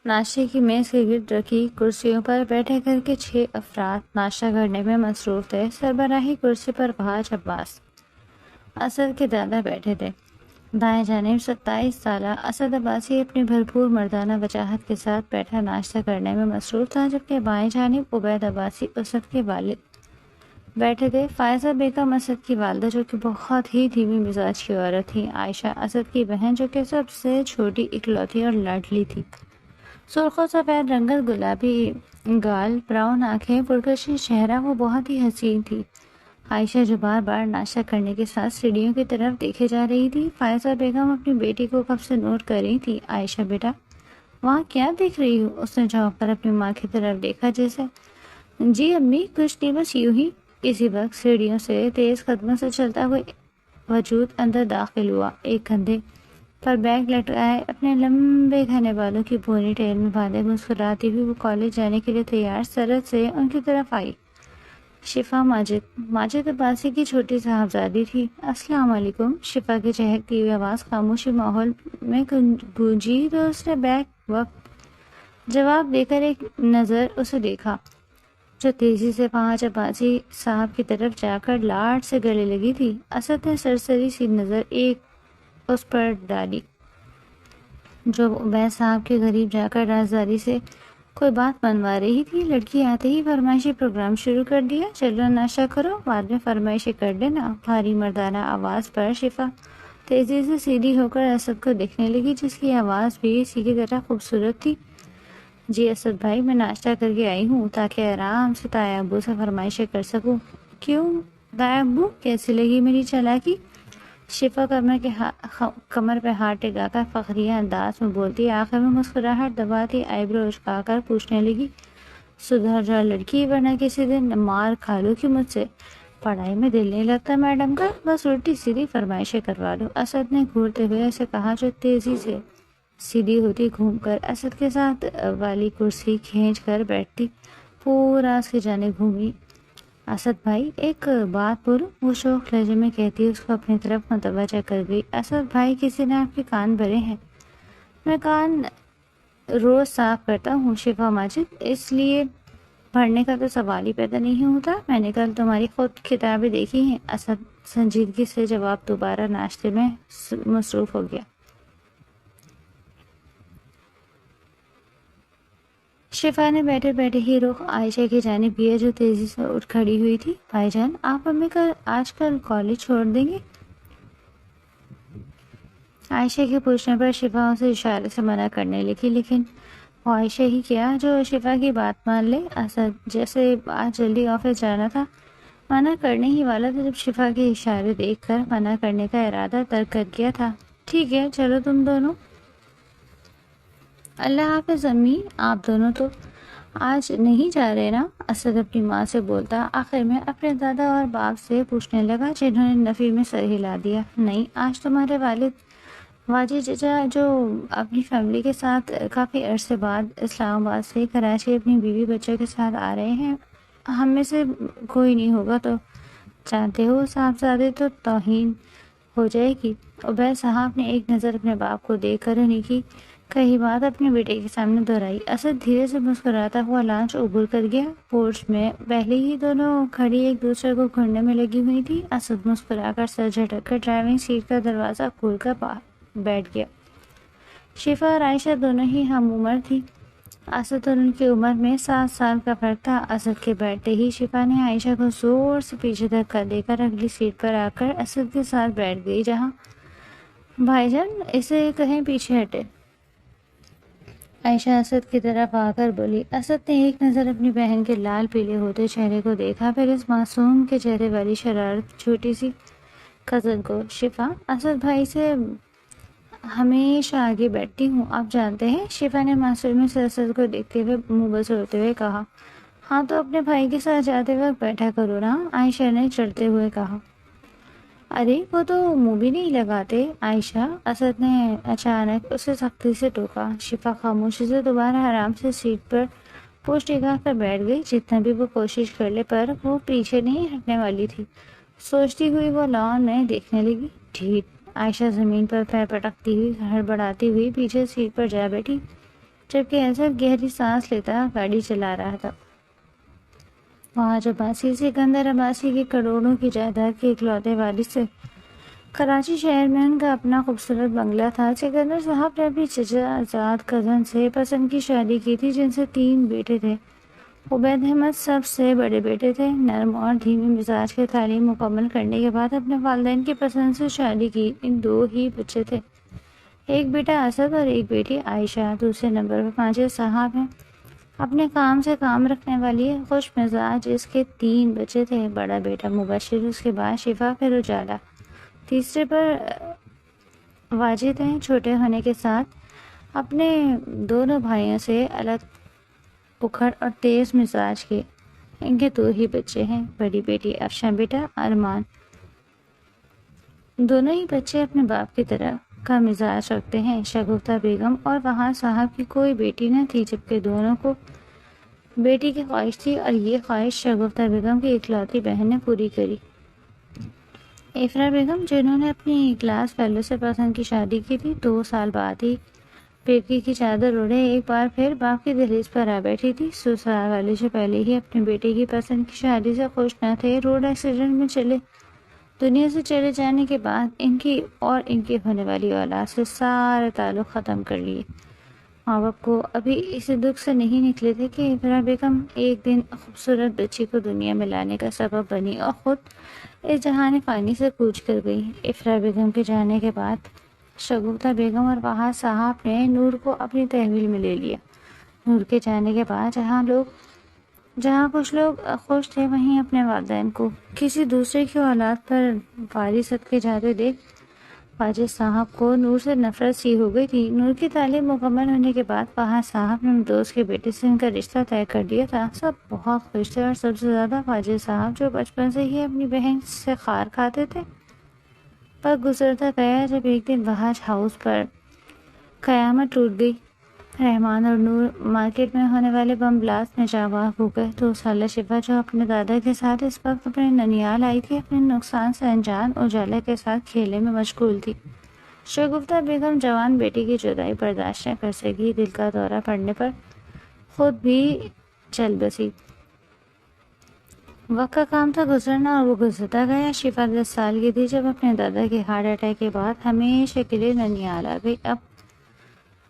ناشتے کی میز کے گرد رکھی کرسیوں پر بیٹھے کر کے 6 افراد ناشتہ کرنے میں مصروف تھے۔ سربراہی کرسی پر بھاج عباس اسد کے دادا بیٹھے تھے۔ دائیں جانب 27 سالہ اسد عباسی اپنی بھرپور مردانہ وجاہت کے ساتھ بیٹھا ناشتہ کرنے میں مصروف تھا، جبکہ بائیں جانب عبید عباسی اسد کے والد بیٹھے تھے۔ فائزہ بیگم اسد کی والدہ، جو کہ بہت ہی دھیمی مزاج کی عورت تھی۔ عائشہ اسد کی بہن، جو کہ سب سے چھوٹی، اکلوتی اور لاڈلی تھی۔ سرخ و سفید رنگت، گلابی گال، براؤن آنکھیں، پرکشش چہرہ، وہ بہت ہی حسین تھی۔ عائشہ، جو بار بار ناشتہ کرنے کے ساتھ سیڑھیوں کی طرف دیکھے جا رہی تھی، فائزہ بیگم اپنی بیٹی کو کب سے نوٹ کر رہی تھی۔ عائشہ بیٹا، وہاں کیا دیکھ رہی ہو؟ اس نے جھانک کر اپنی ماں کی طرف دیکھا جیسے۔ جی امی، کچھ نہیں، بس یوں ہی۔ اسی وقت سیڑھیوں سے تیز قدموں سے چلتا ہوا وجود اندر داخل ہوا۔ ایک کندھے پر بیگ لٹکائے، اپنے لمبے گھنے بالوں کی پونی ٹیل میں باندھے مسکراتی ہوئی وہ کالج جانے کے لیے تیار سرد سے ان کی طرف آئی۔ شفا ماجد عباسی کی چھوٹی صاحبزادی تھی۔ السلام علیکم۔ شفا کی چہکتی ہوئی آواز خاموشی ماحول میں گونجی تو اس نے بیک وقت جواب دے کر ایک نظر اسے دیکھا، جو تیزی سے 5 عباسی صاحب کی طرف جا کر لاڈ سے گلے لگی تھی۔ اسد نے سرسری سی نظر ایک اس پر ڈالی، جو عبید صاحب کے قریب جا کر رازداری سے کوئی بات منوا رہی تھی۔ لڑکی آتے ہی فرمائشی پروگرام شروع کر دیا۔ چلو ناشتہ کرو، بعد میں فرمائشیں کر لینا۔ بھاری مردانہ آواز پر شفا تیزی سے سیدھی ہو کر اسد کو دیکھنے لگی، جس کی آواز بھی اسی کی طرح خوبصورت تھی۔ جی اسد بھائی، میں ناشتہ کر کے آئی ہوں تاکہ آرام سے تایا ابو سے فرمائشیں کر سکوں۔ کیوں تایا ابو، کیسی لگی میری چالاکی؟ شفا کمر پہ ہاتھ ٹکا کر فخریہ انداز میں بولتی، آخر میں مسکراہٹ دباتی آئی برو اچکا کر پوچھنے لگی، سدھر جا لڑکی، ورنہ کسی دن مار کھا لو کہ مجھ سے۔ پڑھائی میں دل نہیں لگتا میڈم کا، بس الٹی سیدھی فرمائشیں کروا لو، اسد نے گھورتے ہوئے اسے کہا، جو تیزی سے سیدھی ہوتی گھوم کر اسد کے ساتھ والی کرسی کھینچ کر بیٹھتی پورا اس کی جانب گھومی۔ اسد بھائی، ایک بات بولوں؟ وہ شوق لہجے میں کہتی اس کو اپنی طرف متوجہ کر گئی۔ اسد بھائی، کسی نے آپ کے کان بھرے ہیں؟ میں کان روز صاف کرتا ہوں شفا ماجد، اس لیے بھرنے کا تو سوال ہی پیدا نہیں ہوتا۔ میں نے کل تمہاری خود کتابیں دیکھی ہیں۔ اسد سنجیدگی سے جواب دوبارہ ناشتے میں مصروف ہو گیا۔ شفا نے بیٹھے بیٹھے ہی رخ عائشہ کی جانب کیا، جو تیزی سے اٹھ کھڑی ہوئی تھی۔ بھائی جان، آپ ہمیں آج کل کالج چھوڑ دیں گے؟ عائشہ کے پوچھنے پر شفا اسے اشارے سے منع کرنے لگی، لیکن وہ عائشہ ہی کیا جو شفا کی بات مان لے۔ اسد جیسے آج جلدی آفس جانا تھا، منع کرنے ہی والا تھا، جب شفا کے اشارے دیکھ کر منع کرنے کا ارادہ ترک کر گیا تھا۔ ٹھیک ہے، چلو تم دونوں۔ اللہ حافظ امی، آپ دونوں تو آج نہیں جا رہے نا؟ اسد اپنی ماں سے بولتا آخر میں اپنے دادا اور باپ سے پوچھنے لگا، جنہوں نے نفی میں سر ہلا دیا۔ نہیں، آج تمہارے والد واجد چچا، جو اپنی فیملی کے ساتھ کافی عرصے بعد اسلام آباد سے کراچی اپنی بیوی بچوں کے ساتھ آ رہے ہیں، ہم میں سے کوئی نہیں ہوگا، تو جانتے ہو صاحبزادے، تو توہین ہو جائے گی۔ عبید صاحب نے ایک نظر اپنے باپ کو دیکھ کر انہیں کی کہی بات اپنے بیٹے کے سامنے دہرائی۔ اسد دھیرے سے مسکراتا ہوا لانچ عبور کر گیا۔ پورچ میں پہلے ہی دونوں کھڑی ایک دوسرے کو گھورنے میں لگی ہوئی تھی۔ اسد مسکرا کر سر جھٹک کر ڈرائیونگ سیٹ کا دروازہ کھول کر باہر بیٹھ گیا۔ شفا اور عائشہ دونوں ہی ہم عمر تھی۔ اسد اور ان کی عمر میں 7 سال کا فرق تھا۔ اسد کے بیٹھتے ہی شفا نے عائشہ کو زور سے پیچھے دھکا دے کر اگلی سیٹ پر آ کر اسد کے ساتھ بیٹھ گئی، جہاں بھائی جان اسے کہیں پیچھے ہٹے۔ عائشہ اسد کی طرف آ کر بولی۔ اسد نے ایک نظر اپنی بہن کے لال پیلے ہوتے چہرے کو دیکھا، پھر اس معصوم کے چہرے والی شرارت چھوٹی سی کزن کو۔ شفا، اسد بھائی سے ہمیشہ آگے بیٹھتی ہوں، آپ جانتے ہیں۔ شفا نے معصومی سے اسد کو دیکھتے ہوئے منہ بسوڑتے ہوئے کہا۔ ہاں تو اپنے بھائی کے ساتھ جاتے وقت بیٹھا کرو نا، عائشہ نے چڑھتے ہوئے کہا۔ ارے وہ تو منہ بھی نہیں لگاتے عائشہ، اسد نے اچانک اسے سختی سے ٹوکا۔ شفا خاموشی سے دوبارہ آرام سے سیٹ پر پوچھ ٹکا کر بیٹھ گئی۔ جتنا بھی وہ کوشش کر لے، پر وہ پیچھے نہیں ہٹنے والی تھی۔ سوچتی ہوئی وہ لان میں دیکھنے لگی۔ ٹھیک۔ عائشہ زمین پر پیر پٹکتی ہوئی ہڑبڑاتی ہوئی پیچھے سیٹ پر جا بیٹھی۔ جبکہ اسد گہری سانس لیتا گاڑی چلا رہا تھا۔ فواز عباسی سکندر عباسی کی کروڑوں کی جائیداد کے اکلوتے وارث تھے۔ کراچی شہر میں ان کا اپنا خوبصورت بنگلہ تھا۔ سکندر صاحب نے اپنی چچا زاد کزن سے پسند کی شادی کی تھی، جن سے 3 بیٹے تھے۔ عبید احمد سب سے بڑے بیٹے تھے۔ نرم اور دھیمی مزاج کے تعلیم مکمل کرنے کے بعد اپنے والدین کی پسند سے شادی کی۔ ان 2 ہی بچے تھے، ایک بیٹا اسد اور ایک بیٹی عائشہ۔ دوسرے نمبر پر ماجد صاحب ہیں، اپنے کام سے کام رکھنے والی ہے، خوش مزاج۔ اس کے 3 بچے تھے، بڑا بیٹا مبشر، اس کے بعد شفا، پھر اجالا۔ تیسرے پر واجد ہیں، چھوٹے ہونے کے ساتھ اپنے دونوں بھائیوں سے الگ پکھڑ اور تیز مزاج کے۔ ان کے 2 ہی بچے ہیں، بڑی بیٹی افشاں، بیٹا ارمان۔ دونوں ہی بچے اپنے باپ کی طرح کا مزاج رکھتے ہیں۔ شگفتہ بیگم اور وہاں صاحب کی کوئی بیٹی نہ تھی، جبکہ دونوں کو بیٹی کی خواہش تھی، اور یہ خواہش شگفتہ بیگم کی اکلوتی بہن نے پوری کری۔ افرا بیگم، جنہوں نے اپنی کلاس فیلو سے پسند کی شادی کی تھی، 2 سال بعد ہی پیکی کی چادر اڑے ایک بار پھر باپ کی دہلیز پر آ بیٹھی تھی۔ سسرال والے سے پہلے ہی اپنے بیٹے کی پسند کی شادی سے خوش نہ تھے۔ روڈ ایکسیڈنٹ میں دنیا سے چلے جانے کے بعد ان کی اور ان کی ہونے والی اولاد سے سارے تعلق ختم کر لیے۔ ماں باپ کو ابھی اس دکھ سے نہیں نکلے تھے کہ افرا بیگم ایک دن خوبصورت بچی کو دنیا میں لانے کا سبب بنی اور خود اس جہان فانی سے کوچ کر گئی۔ افرا بیگم کے جانے کے بعد شگفتہ بیگم اور وہاں صاحب نے نور کو اپنی تحویل میں لے لیا۔ نور کے جانے کے بعد جہاں کچھ لوگ خوش تھے، وہیں اپنے والدین کو کسی دوسرے کی اولاد پر وارثت کے جاتے دیکھ واجد صاحب کو نور سے نفرت سی ہو گئی تھی۔ نور کی تعلیم مکمل ہونے کے بعد وہاں صاحب نے دوست کے بیٹے سے ان کا رشتہ طے کر دیا تھا۔ سب بہت خوش تھے، اور سب سے زیادہ واجد صاحب، جو بچپن سے ہی اپنی بہن سے خار کھاتے تھے۔ پر گزرتا گیا جب ایک دن وہاں ہاؤس پر قیامت ٹوٹ گئی۔ رحمان اور نور مارکیٹ میں ہونے والے بم بلاسٹ میں جاں بحق ہو گئے، تو سالہ شفا، جو اپنے دادا کے ساتھ اس وقت اپنے ننیال آئی تھی، اپنے نقصان سے انجان اجالا کے ساتھ کھیلے میں مشغول تھی۔ شگفتہ بیگم جوان بیٹی کی جدائی برداشت نہ کر سکی، دل کا دورہ پڑنے پر خود بھی چل بسی۔ وقت کا کام تھا گزرنا، اور وہ گزرتا گیا۔ شفا 10 سال کی تھی جب اپنے دادا کے ہارٹ اٹیک کے بعد ہمیشہ کے لیے ننیال آ گئی۔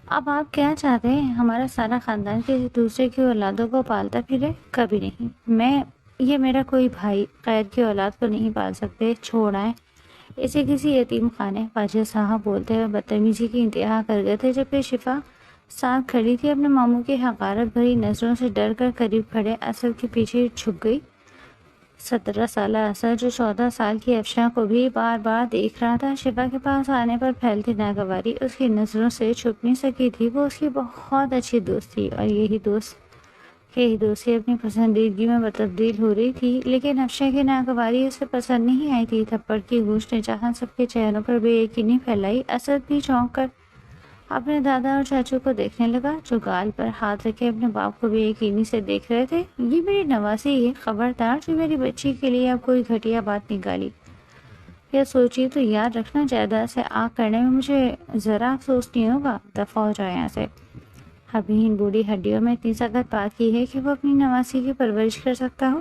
اب آپ کیا چاہتے ہیں؟ ہمارا سارا خاندان کسی دوسرے کی اولادوں کو پالتا پھرے؟ کبھی نہیں۔ یہ میرا کوئی بھائی غیر کی اولاد کو نہیں پال سکتے، چھوڑ آئے اسے کسی یتیم خانے۔ واجد صاحب بولتے ہوئے بدتمیزی کی انتہا کر گئے تھے، جبکہ شفا ساتھ کھڑی تھی۔ اپنے ماموں کی حقارت بھری نظروں سے ڈر کر قریب کھڑے اسد کے پیچھے چھپ گئی۔ 17 سالہ اسد، جو 14 سال کی افشاں کو بھی بار بار دیکھ رہا تھا، شفا کے پاس آنے پر پھیلتی ناگواری اس کی نظروں سے چھپ نہیں سکی تھی۔ وہ اس کی بہت اچھی دوست تھی، اور یہی دوستی اپنی پسندیدگی میں تبدیل ہو رہی تھی۔ لیکن افشاں کی ناگواری اسے پسند نہیں آئی تھی۔ تھپڑ کی گونج نے جہاں سب کے چہروں پر بے یقینی پھیلائی، اسد بھی چونک کر اپنے دادا اور چاچو کو دیکھنے لگا، جو گال پر ہاتھ رکھے اپنے باپ کو بے یقینی سے دیکھ رہے تھے۔ یہ میری نواسی ہے، خبردار جو میری بچی کے لیے اب کوئی گھٹیا بات نکالی یا سوچی تو یاد رکھنا، جائیداد سے آنکھ کرنے میں مجھے ذرا افسوس نہیں ہوگا۔ دفع ہو جاؤ یہاں سے۔ ابھی ان بوڑھی ہڈیوں میں اتنی سخت بات کی ہے کہ وہ اپنی نواسی کی پرورش کر سکتا ہو؟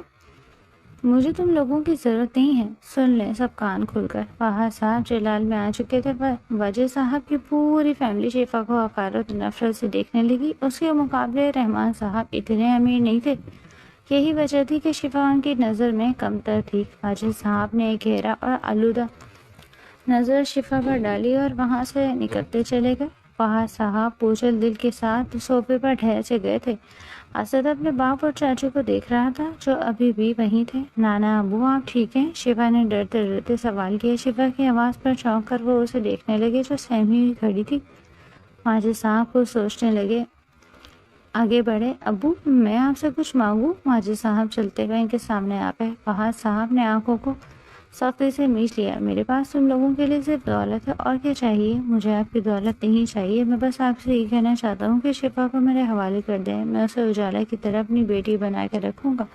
مجھے تم لوگوں کی ضرورت نہیں ہے۔ سن لیں سب کان کھول کر۔ وہاں صاحب جلال میں آ چکے تھے۔ واجد صاحب کی پوری فیملی شفا کو حقارت و نفرت سے دیکھنے لگی۔ اس کے مقابلے رحمان صاحب اتنے امیر نہیں تھے، یہی وجہ تھی کہ شفا ان کی نظر میں کم تر تھی۔ واجد صاحب نے ایک گہرا اور آلودہ نظر شفا پر ڈالی اور وہاں سے نکلتے چلے گئے۔ وہاں صاحب بوجھل دل کے ساتھ صوفے پر ٹھہر سے گئے تھے۔ اسد اپنے باپ اور چاچو کو دیکھ رہا تھا، جو ابھی بھی وہیں تھے۔ نانا ابو، آپ ٹھیک ہیں؟ شفا نے ڈرتے ڈرتے سوال کیا۔ شفا کی آواز پر چونک کر وہ اسے دیکھنے لگے، جو سہمی ہوئی کھڑی تھی۔ واجد صاحب کو سوچنے لگے، آگے بڑھے۔ ابو، میں آپ سے کچھ مانگوں؟ واجد صاحب چلتے ہوئے ان کے سامنے آ گئے۔ وہاں صاحب نے آنکھوں کو سختی سے میچ لیا۔ میرے پاس تم لوگوں کے لیے صرف دولت ہے، اور کیا چاہیے؟ مجھے آپ کی دولت نہیں چاہیے، میں بس آپ سے یہ کہنا چاہتا ہوں کہ شفا کو میرے حوالے کر دیں، میں اسے اجالا کی طرح اپنی بیٹی بنا کے رکھوں گا۔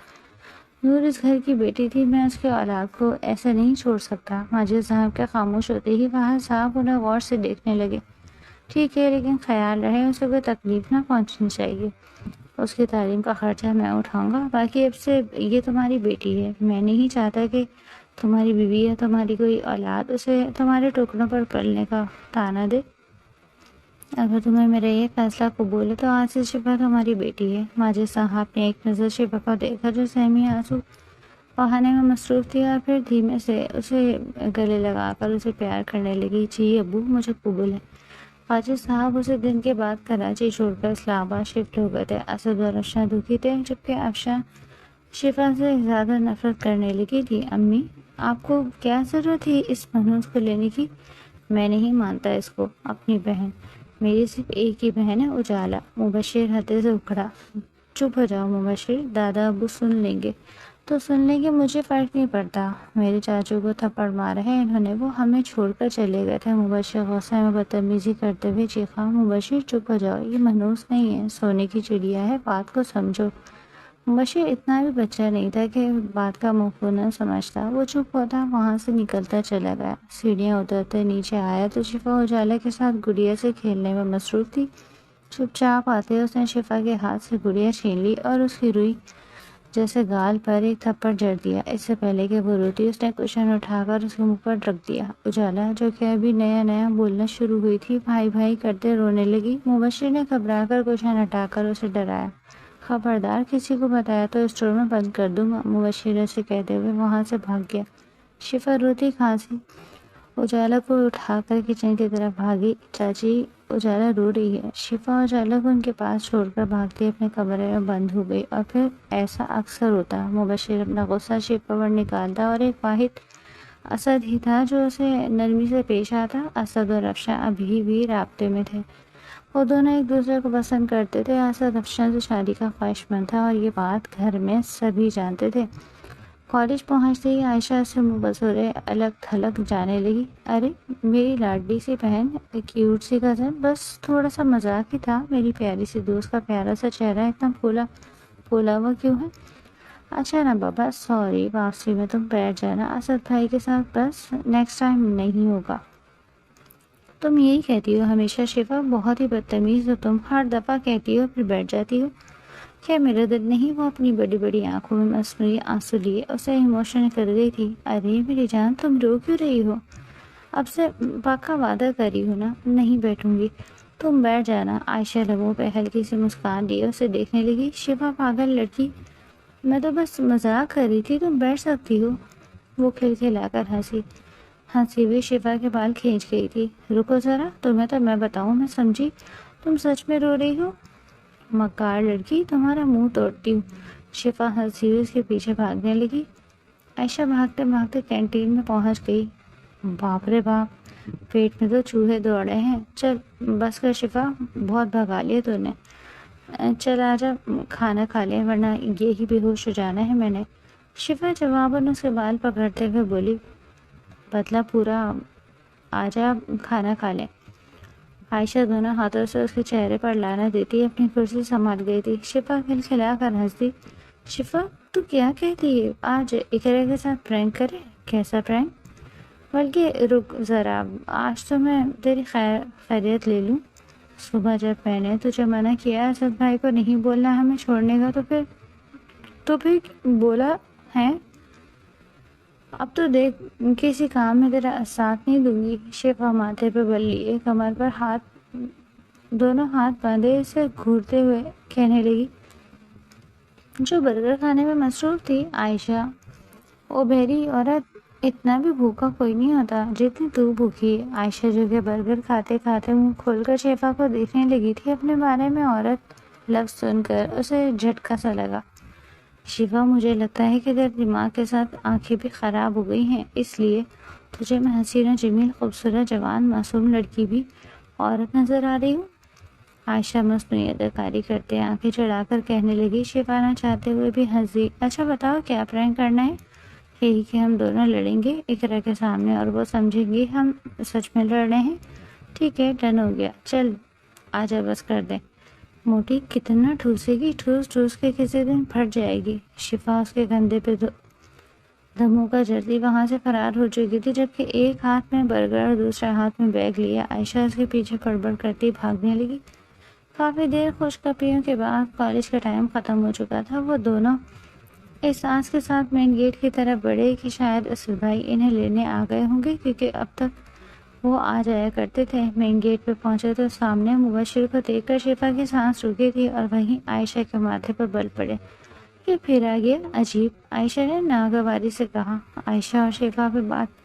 نور اس گھر کی بیٹی تھی، میں اس کے اولاد کو ایسے نہیں چھوڑ سکتا۔ واجد صاحب کے خاموش ہوتے ہی وہاں صاحب انہیں غور سے دیکھنے لگے۔ ٹھیک ہے، لیکن خیال رہے اسے کوئی تکلیف نہ پہنچنی چاہیے۔ اس کی تعلیم کا خرچہ میں اٹھاؤں گا، باقی اب سے یہ تمہاری بیٹی ہے۔ میں نہیں چاہتا کہ تمہاری بیوی یا تمہاری کوئی اولاد اسے تمہارے ٹکڑوں پر پلنے کا تانا دے۔ اگر تمہیں میرا یہ فیصلہ قبول ہے تو آج سے شفا تمہاری بیٹی ہے۔ ماجد صاحب نے ایک نظر شفا کو دیکھا جو سہمی آنسو بہانے میں مصروف تھی، اور پھر دھیمے سے اسے گلے لگا کر اسے پیار کرنے لگی۔ جی ابو، مجھے قبول ہے۔ ماجد صاحب اسے دن کے بعد کراچی چھوڑ کر اسلام آباد شفٹ ہو گئے تھے۔ اسد اور افشاں دکھی تھے، جبکہ افشاں شفا سے زیادہ نفرت کرنے لگی تھی۔ امی، آپ کو کیا ضرورت تھی اس منحوس کو لینے کی؟ میں نہیں مانتا اس کو اپنی بہن۔ میری صرف ایک ہی بہن ہے، اجالا۔ مبشر ہتے سے اکھڑا۔ چپ ہو جاؤ مبشر، دادا ابو سن لیں گے تو سن لیں گے، مجھے فرق نہیں پڑتا۔ میرے چاچو کو تھپڑ مارا ہے انہوں نے، وہ ہمیں چھوڑ کر چلے گئے تھے۔ مبشر غصے میں بدتمیزی کرتے ہوئے چیخا۔ مبشر چپ ہو جاؤ، یہ منحوس نہیں ہے، سونے کی چڑیا ہے، بات کو سمجھو۔ مبشر اتنا بھی بچہ نہیں تھا کہ بات کا مفہوم نہ سمجھتا۔ وہ چپ ہوتا، وہاں سے نکلتا چلا گیا۔ سیڑھیاں اترتے نیچے آیا تو شفا اجالا کے ساتھ گڑیا سے کھیلنے میں مصروف تھی۔ چپ چاپ آتے اس نے شفا کے ہاتھ سے گڑیا چھین لی اور اس کی روئی جیسے گال پر ایک تھپڑ جڑ دیا۔ اس سے پہلے کہ وہ روتی، اس نے کشن اٹھا کر اس کے منہ پر رکھ دیا۔ اجالا، جو کہ ابھی نیا نیا بولنا شروع ہوئی تھی، بھائی بھائی کرتے رونے لگی۔ مبشر نے گھبرا کر کشن ہٹا کر اسے ڈرایا۔ خبردار کسی کو بتایا تو اسٹور میں بند کر دوں گا، مبشر سے کہتے ہوئے وہاں سے بھاگ گیا۔ شفا روتی کھانسی اجالا کو اٹھا کر کچن کی طرف بھاگی۔ چاچی، اجالا رو رہی ہے۔ شفا اجالا کو ان کے پاس چھوڑ کر بھاگتی اپنے کمرے میں بند ہو گئی، اور پھر ایسا اکثر ہوتا۔ مبشر اپنا غصہ شفا پر نکالتا، اور ایک واحد اسد ہی تھا جو اسے نرمی سے پیش آتا۔ اسد اور افشاں ابھی بھی رابطے میں تھے، وہ دونوں ایک دوسرے کو پسند کرتے تھے۔ اسد افشاں سے شادی کا خواہش مند تھا، اور یہ بات گھر میں سبھی جانتے تھے۔ کالج پہنچتے ہی عائشہ سے منہ بسورے الگ تھلگ جانے لگی۔ ارے میری لاڈلی سی بہن، کیوٹ سی کزن، بس تھوڑا سا مذاق ہی تھا۔ میری پیاری سی دوست کا پیارا سا چہرہ اتنا پھولا ہوا کیوں ہے؟ اچھا نا بابا، سوری، واپسی میں تم بیٹھ جانا اسد بھائی کے ساتھ، بس نیکسٹ ٹائم نہیں ہوگا۔ تم یہی کہتی ہو ہمیشہ شفا، بہت ہی بدتمیز ہو تم، ہر دفعہ کہتی ہو پھر بیٹھ جاتی ہو۔ کیا میرا دل نہیں؟ وہ اپنی بڑی بڑی آنکھوں میں مصنوعی آنسو لیے اسے ایموشن کر گئی تھی۔ ارے میری جان، تم رو کیوں رہی ہو؟ اب سے پکا وعدہ کری ہو نا، نہیں بیٹھوں گی، تم بیٹھ جانا۔ عائشہ لبوں پہ ہلکی سی مسکان لیے اسے دیکھنے لگی۔ شفا، پاگل لڑکی، میں تو بس مذاق کر رہی تھی، تم بیٹھ سکتی ہو۔ وہ کھلکھلا کر ہنسی ہوئی شفا کے بال کھینچ گئی تھی۔ رکو ذرا، تمہیں تو میں بتاؤں، میں سمجھی تم سچ میں رو رہی ہو؟ مکار لڑکی، تمہارا منہ توڑتی ہوں۔ شفا ہنسی ہوئی اس کے پیچھے بھاگنے لگی۔ عائشہ بھاگتے بھاگتے کینٹین میں پہنچ گئی۔ باپ رے باپ، پیٹ میں تو چوہے دوڑے ہیں۔ چل بس کر شفا، بہت بھگا لیا تو نے۔ چل آجا، کھانا کھا لیں، ورنہ یہی بے ہوش ہو جانا ہے میں نے۔ شفا جواباً اس کے بال پکڑتے ہوئے بولی، بدلہ پورا، آجا کھانا کھا لیں۔ عائشہ دونوں ہاتھوں سے اس کے چہرے پر لانا دیتی اپنی کرسی سنبھال گئی تھی۔ شفا کھلکھلا کر ہنسی۔ شفا، تو کیا کہتی ہے؟ آج اقرا کے ساتھ پرینک کرے؟ کیسا پرینک؟ بلکہ رک ذرا، آج تو میں تیری خیریت لے لوں۔ صبح جب میں نے تجھے منع کیا اسد بھائی کو نہیں بولنا ہمیں چھوڑنے کا، تو پھر بولا ہے؟ اب تو دیکھ، کسی کام میں تیرا ساتھ نہیں دوں گی۔ شفا ماتھے پہ بل لیے کمر پر دونوں ہاتھ باندھے اسے گھورتے ہوئے کہنے لگی، جو برگر کھانے میں مصروف تھی عائشہ، او بہری عورت، اتنا بھی بھوکا کوئی نہیں ہوتا جتنی تو بھوکی ہے۔ عائشہ جو کہ برگر کھاتے کھاتے منہ کھول کر شفا کو دیکھنے لگی تھی، اپنے بارے میں عورت لفظ سن کر اسے جھٹکا سا لگا۔ شفا، مجھے لگتا ہے کہ تیرے دماغ کے ساتھ آنکھیں بھی خراب ہو گئی ہیں، اس لیے تجھے میں حسین و جمیل، خوبصورت، جوان، معصوم لڑکی بھی عورت نظر آ رہی ہوں؟ عائشہ مصنوعی اداکاری کرتے آنکھیں چڑھا کر کہنے لگی۔ شفا نہ چاہتے ہوئے بھی ہنسی۔ اچھا بتاؤ، کیا پرینک کرنا ہے؟ یہی کہ ہم دونوں لڑیں گے اقرا کے سامنے، اور وہ سمجھیں گی ہم سچ میں لڑ رہے ہیں۔ ٹھیک ہے، ڈن ہو گیا، چل آجا بس کر دیں۔ موٹی کتنا ٹھوسے گی، ٹھوس ٹھوس کے کسی دن پھٹ جائے گی۔ شفا اس کے کندھے پہ دھمو کا جلدی وہاں سے فرار ہو چکی تھی، جبکہ ایک ہاتھ میں برگر اور دوسرے ہاتھ میں بیگ لیا عائشہ اس کے پیچھے پڑبڑ کرتی بھاگنے لگی۔ کافی دیر خوش کپیوں کے بعد کالج کا ٹائم ختم ہو چکا تھا۔ وہ دونوں اس آس کے ساتھ مین گیٹ کی طرف بڑھے کہ شاید اسد بھائی انہیں لینے آ گئے ہوں گے، کیونکہ اب تک وہ آ جایا کرتے تھے۔ مین گیٹ پہ پہنچے تو سامنے مبشر کو دیکھ کر شفا کی سانس رکی تھی اور وہیں عائشہ کے ماتھے پر بل پڑے۔ یہ پھر آ گیا، عجیب، عائشہ نے ناگواری سے کہا۔ عائشہ اور شفا بھی بات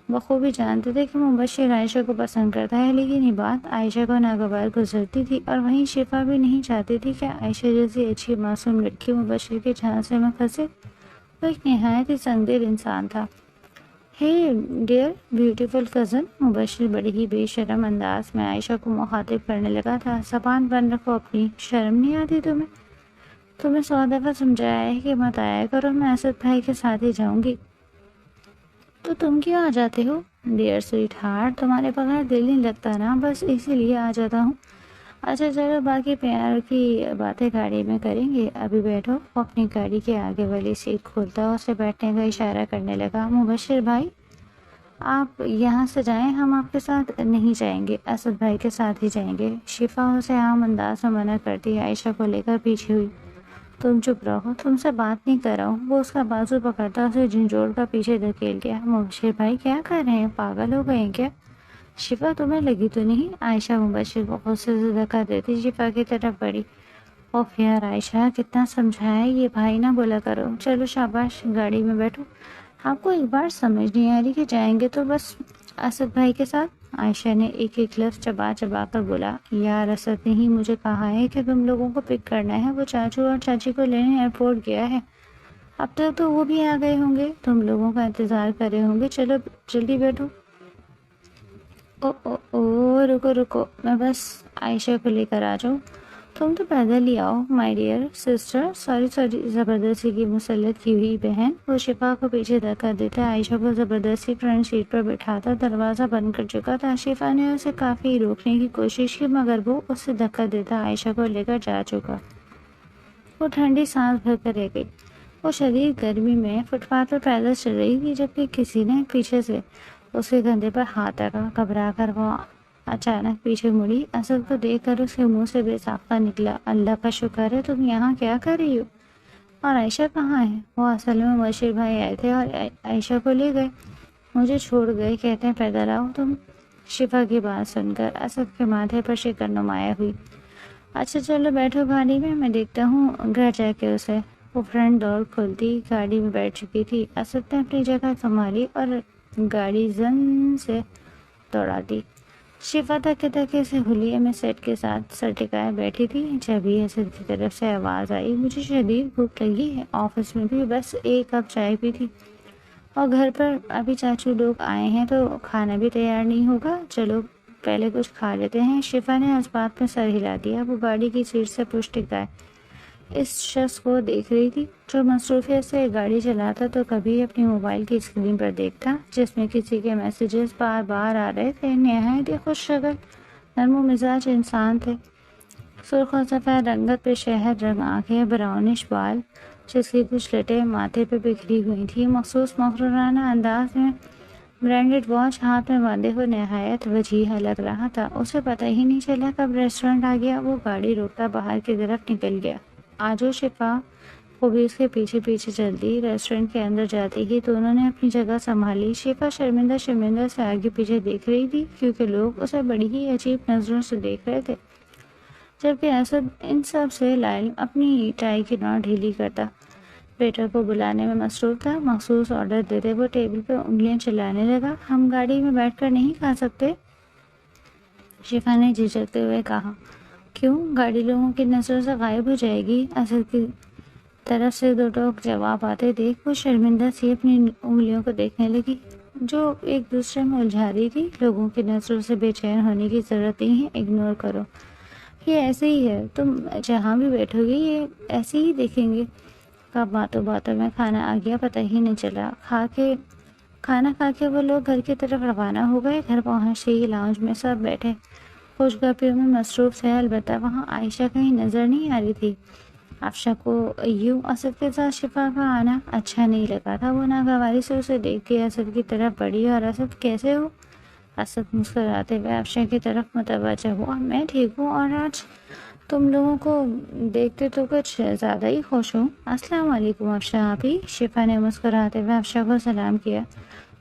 بخوبی جانتے تھے کہ مبشر عائشہ کو پسند کرتا ہے، لیکن یہ بات عائشہ کو ناگوار گزرتی تھی، اور وہیں شفا بھی نہیں چاہتی تھی کہ عائشہ جیسی اچھی معصوم لڑکی مبشر کے جھانسے میں پھنسے۔ وہ ایک نہایت ہی سنگ دل انسان تھا۔ ہے ڈیئر بیوٹیفل کزن، مبشر بڑی ہی بے شرم انداز میں عائشہ کو مخاطب کرنے لگا تھا۔ زبان بند رکھو اپنی، شرم نہیں آتی تمہیں 100 دفعہ سمجھایا ہے کہ مت آیا کرو، میں اسد بھائی کے ساتھ ہی جاؤں گی، تو تم کیوں آ جاتے ہو؟ ڈیئر سویٹ ہارٹ، تمہارے بغیر دل نہیں لگتا نا، بس اسی لیے آ جاتا ہوں۔ اچھا چلو، باقی پیار کی باتیں گاڑی میں کریں گے، ابھی بیٹھو۔ وہ اپنی گاڑی کے آگے والی سیٹ کھولتا اسے بیٹھنے کا اشارہ کرنے لگا۔ مبشر بھائی آپ یہاں سے جائیں، ہم آپ کے ساتھ نہیں جائیں گے، اسد بھائی کے ساتھ ہی جائیں گے۔ شفا اسے عام انداز میں منع کرتی عائشہ کو لے کر پیچھے ہوئی۔ تم چپ رہو، تم سے بات نہیں کر رہا ہوں۔ وہ اس کا بازو پکڑتا اسے جھنجھوڑ کر پیچھے دھکیل گیا۔ مبشر بھائی کیا کر رہے ہیں، پاگل ہو گئے ہیں کیا؟ شفا تمہیں لگی تو نہیں؟ عائشہ مبشر کو غصے سے دھکا دیتی شفا کی طرف بڑھی۔ اوف یار عائشہ، کتنا سمجھایا، یہ بھائی نہ بولا کرو۔ چلو شاباش، گاڑی میں بیٹھو۔ آپ کو ایک بار سمجھ نہیں آ رہی کہ جائیں گے تو بس اسد بھائی کے ساتھ؟ عائشہ نے ایک ایک لفظ چبا چبا کر بولا۔ یار اسد نے ہی مجھے کہا ہے کہ تم لوگوں کو پک کرنا ہے، وہ چاچو اور چاچی کو لینے ایئرپورٹ گیا ہے، اب تک تو وہ بھی آ گئے ہوں گے، تم لوگوں کا انتظار کر رہے ہوں گے، چلو جلدی بیٹھو۔ او رکو، میں بس عائشہ کو لے کر آ جاؤں، تم تو پیدل ہی آؤ مائی ڈیئر سسٹر۔ سوری، زبردستی کی مسلط کی ہوئی بہن۔ وہ شفا کو پیچھے دھکا دیتا عائشہ کو زبردستی فرنٹ سیٹ پر بٹھاتا دروازہ بند کر چکا تھا۔ شفا نے اسے کافی روکنے کی کوشش کی، مگر وہ اسے دھکا دیتا عائشہ کو لے کر جا چکا۔ وہ ٹھنڈی سانس بھر کر رہ گئی۔ وہ شدید گرمی میں فٹ پاتھ پر پیدل چل رہی تھی، جبکہ کسی نے پیچھے سے اس کے کندھے پر ہاتھ رکھا۔ گھبرا کر وہ اچانک پیچھے مڑی۔ اسد کو دیکھ کر اس کے منہ سے بے ساختہ نکلا، اللہ کا شکر ہے، تم یہاں کیا کر رہی ہو؟ اور عائشہ کہاں ہے؟ وہ اصل میں مبشر بھائی آئے تھے اور عائشہ کو لے گئے، مجھے چھوڑ گئے، کہتے ہیں پیدل آؤ تم۔ شفا کی بات سن کر اسد کے ماتھے پر شکر نمایاں ہوئی۔ اچھا چلو بیٹھو گاڑی میں دیکھتا ہوں گھر جا کے اسے۔ وہ فرنٹ ڈور کھولتی گاڑی میں بیٹھ چکی تھی۔ اسد نے اپنی جگہ سنبھالی اور گاڑی زن سے دوڑا دی۔ شفا تھکے سے حلیے میں سیٹ کے ساتھ سر ٹکائے بیٹھی تھی، جب ہی اسد کی طرف سے آواز آئی، مجھے شدید بھوک لگی ہے، آفس میں بھی بس ایک کپ چائے پی تھی، اور گھر پر ابھی چاچو لوگ آئے ہیں تو کھانا بھی تیار نہیں ہوگا، چلو پہلے کچھ کھا لیتے ہیں۔ شفا نے اس بات میں سر ہلا دیا۔ وہ گاڑی کی سیٹ سے پشت ٹکائے اس شخص کو دیکھ رہی تھی، جو مصروفیت سے گاڑی چلاتا تو کبھی اپنی موبائل کی اسکرین پر دیکھتا، جس میں کسی کے میسیجز بار بار آ رہے تھے۔ نہایت ہی خوش شکل، نرم و مزاج انسان تھے، سرخ و سفید رنگت پہ شہد رنگ آنکھیں، براؤنش بال، جس کی کچھ لٹیں ماتھے پہ بکھری ہوئی تھی، مخصوص مغرورانہ انداز میں برانڈڈ واچ ہاتھ میں باندھے ہوئے نہایت وجیح لگ رہا تھا۔ اسے پتہ ہی نہیں چلا کب ریسٹورنٹ آ گیا۔ وہ گاڑی روکتا باہر کی طرف نکل گیا۔ آجو شفا، وہ بھی اس کے پیچھے پیچھے چلتی۔ ریسٹورنٹ کے اندر جاتے ہی دونوں نے اپنی جگہ سنبھالی۔ شفا شرمندہ سے آگے پیچھے دیکھ رہی تھی، کیونکہ لوگ اسے بڑی ہی عجیب نظروں سے دیکھ رہے تھے، جبکہ اسد ان سب سے لائل اپنی ٹائی کی نوٹ ڈھیلی کرتا ویٹر کو بلانے میں مصروف تھا۔ مخصوص آرڈر دیتے وہ ٹیبل پہ انگلیاں چلانے لگا۔ ہم گاڑی میں بیٹھ کر نہیں کھا سکتے؟ شفا نے جھجکتے ہوئے کہا۔ کیوں؟ گاڑی لوگوں کی نظروں سے غائب ہو جائے گی۔ اسد کی طرف سے دو ٹوک جواب آتے دیکھ وہ شرمندہ سی اپنی انگلیوں کو دیکھنے لگی، جو ایک دوسرے میں الجھا رہی تھی۔ لوگوں کی نظروں سے بے چین ہونے کی ضرورت نہیں ہے، اگنور کرو، یہ ایسے ہی ہے، تم جہاں بھی بیٹھو گے یہ ایسے ہی دیکھیں گے۔ کب باتوں میں کھانا آ گیا پتہ ہی نہیں چلا۔ کھانا کھا کے وہ لوگ گھر کی طرف روانہ ہو گئے۔ گھر پہنچتے ہی لاؤنج میں سب بیٹھے خوش گپیوں میں مصروف تھے، البتہ وہاں عائشہ کہیں نظر نہیں آ رہی تھی۔ افشا کو یوں اسد کے ساتھ شفا کا آنا اچھا نہیں لگا تھا۔ وہ ناگواری سے اسے دیکھ کے اسد کی طرف بڑھی اور اسد کیسے ہو؟ اسد مسکراتے ہوئے افشا کی طرف متوجہ ہوا۔ میں ٹھیک ہوں، اور آج تم لوگوں کو دیکھتے تو کچھ زیادہ ہی خوش ہوں۔ السلام علیکم افشا آپی، شفا نے مسکراتے ہوئے افشا کو سلام کیا۔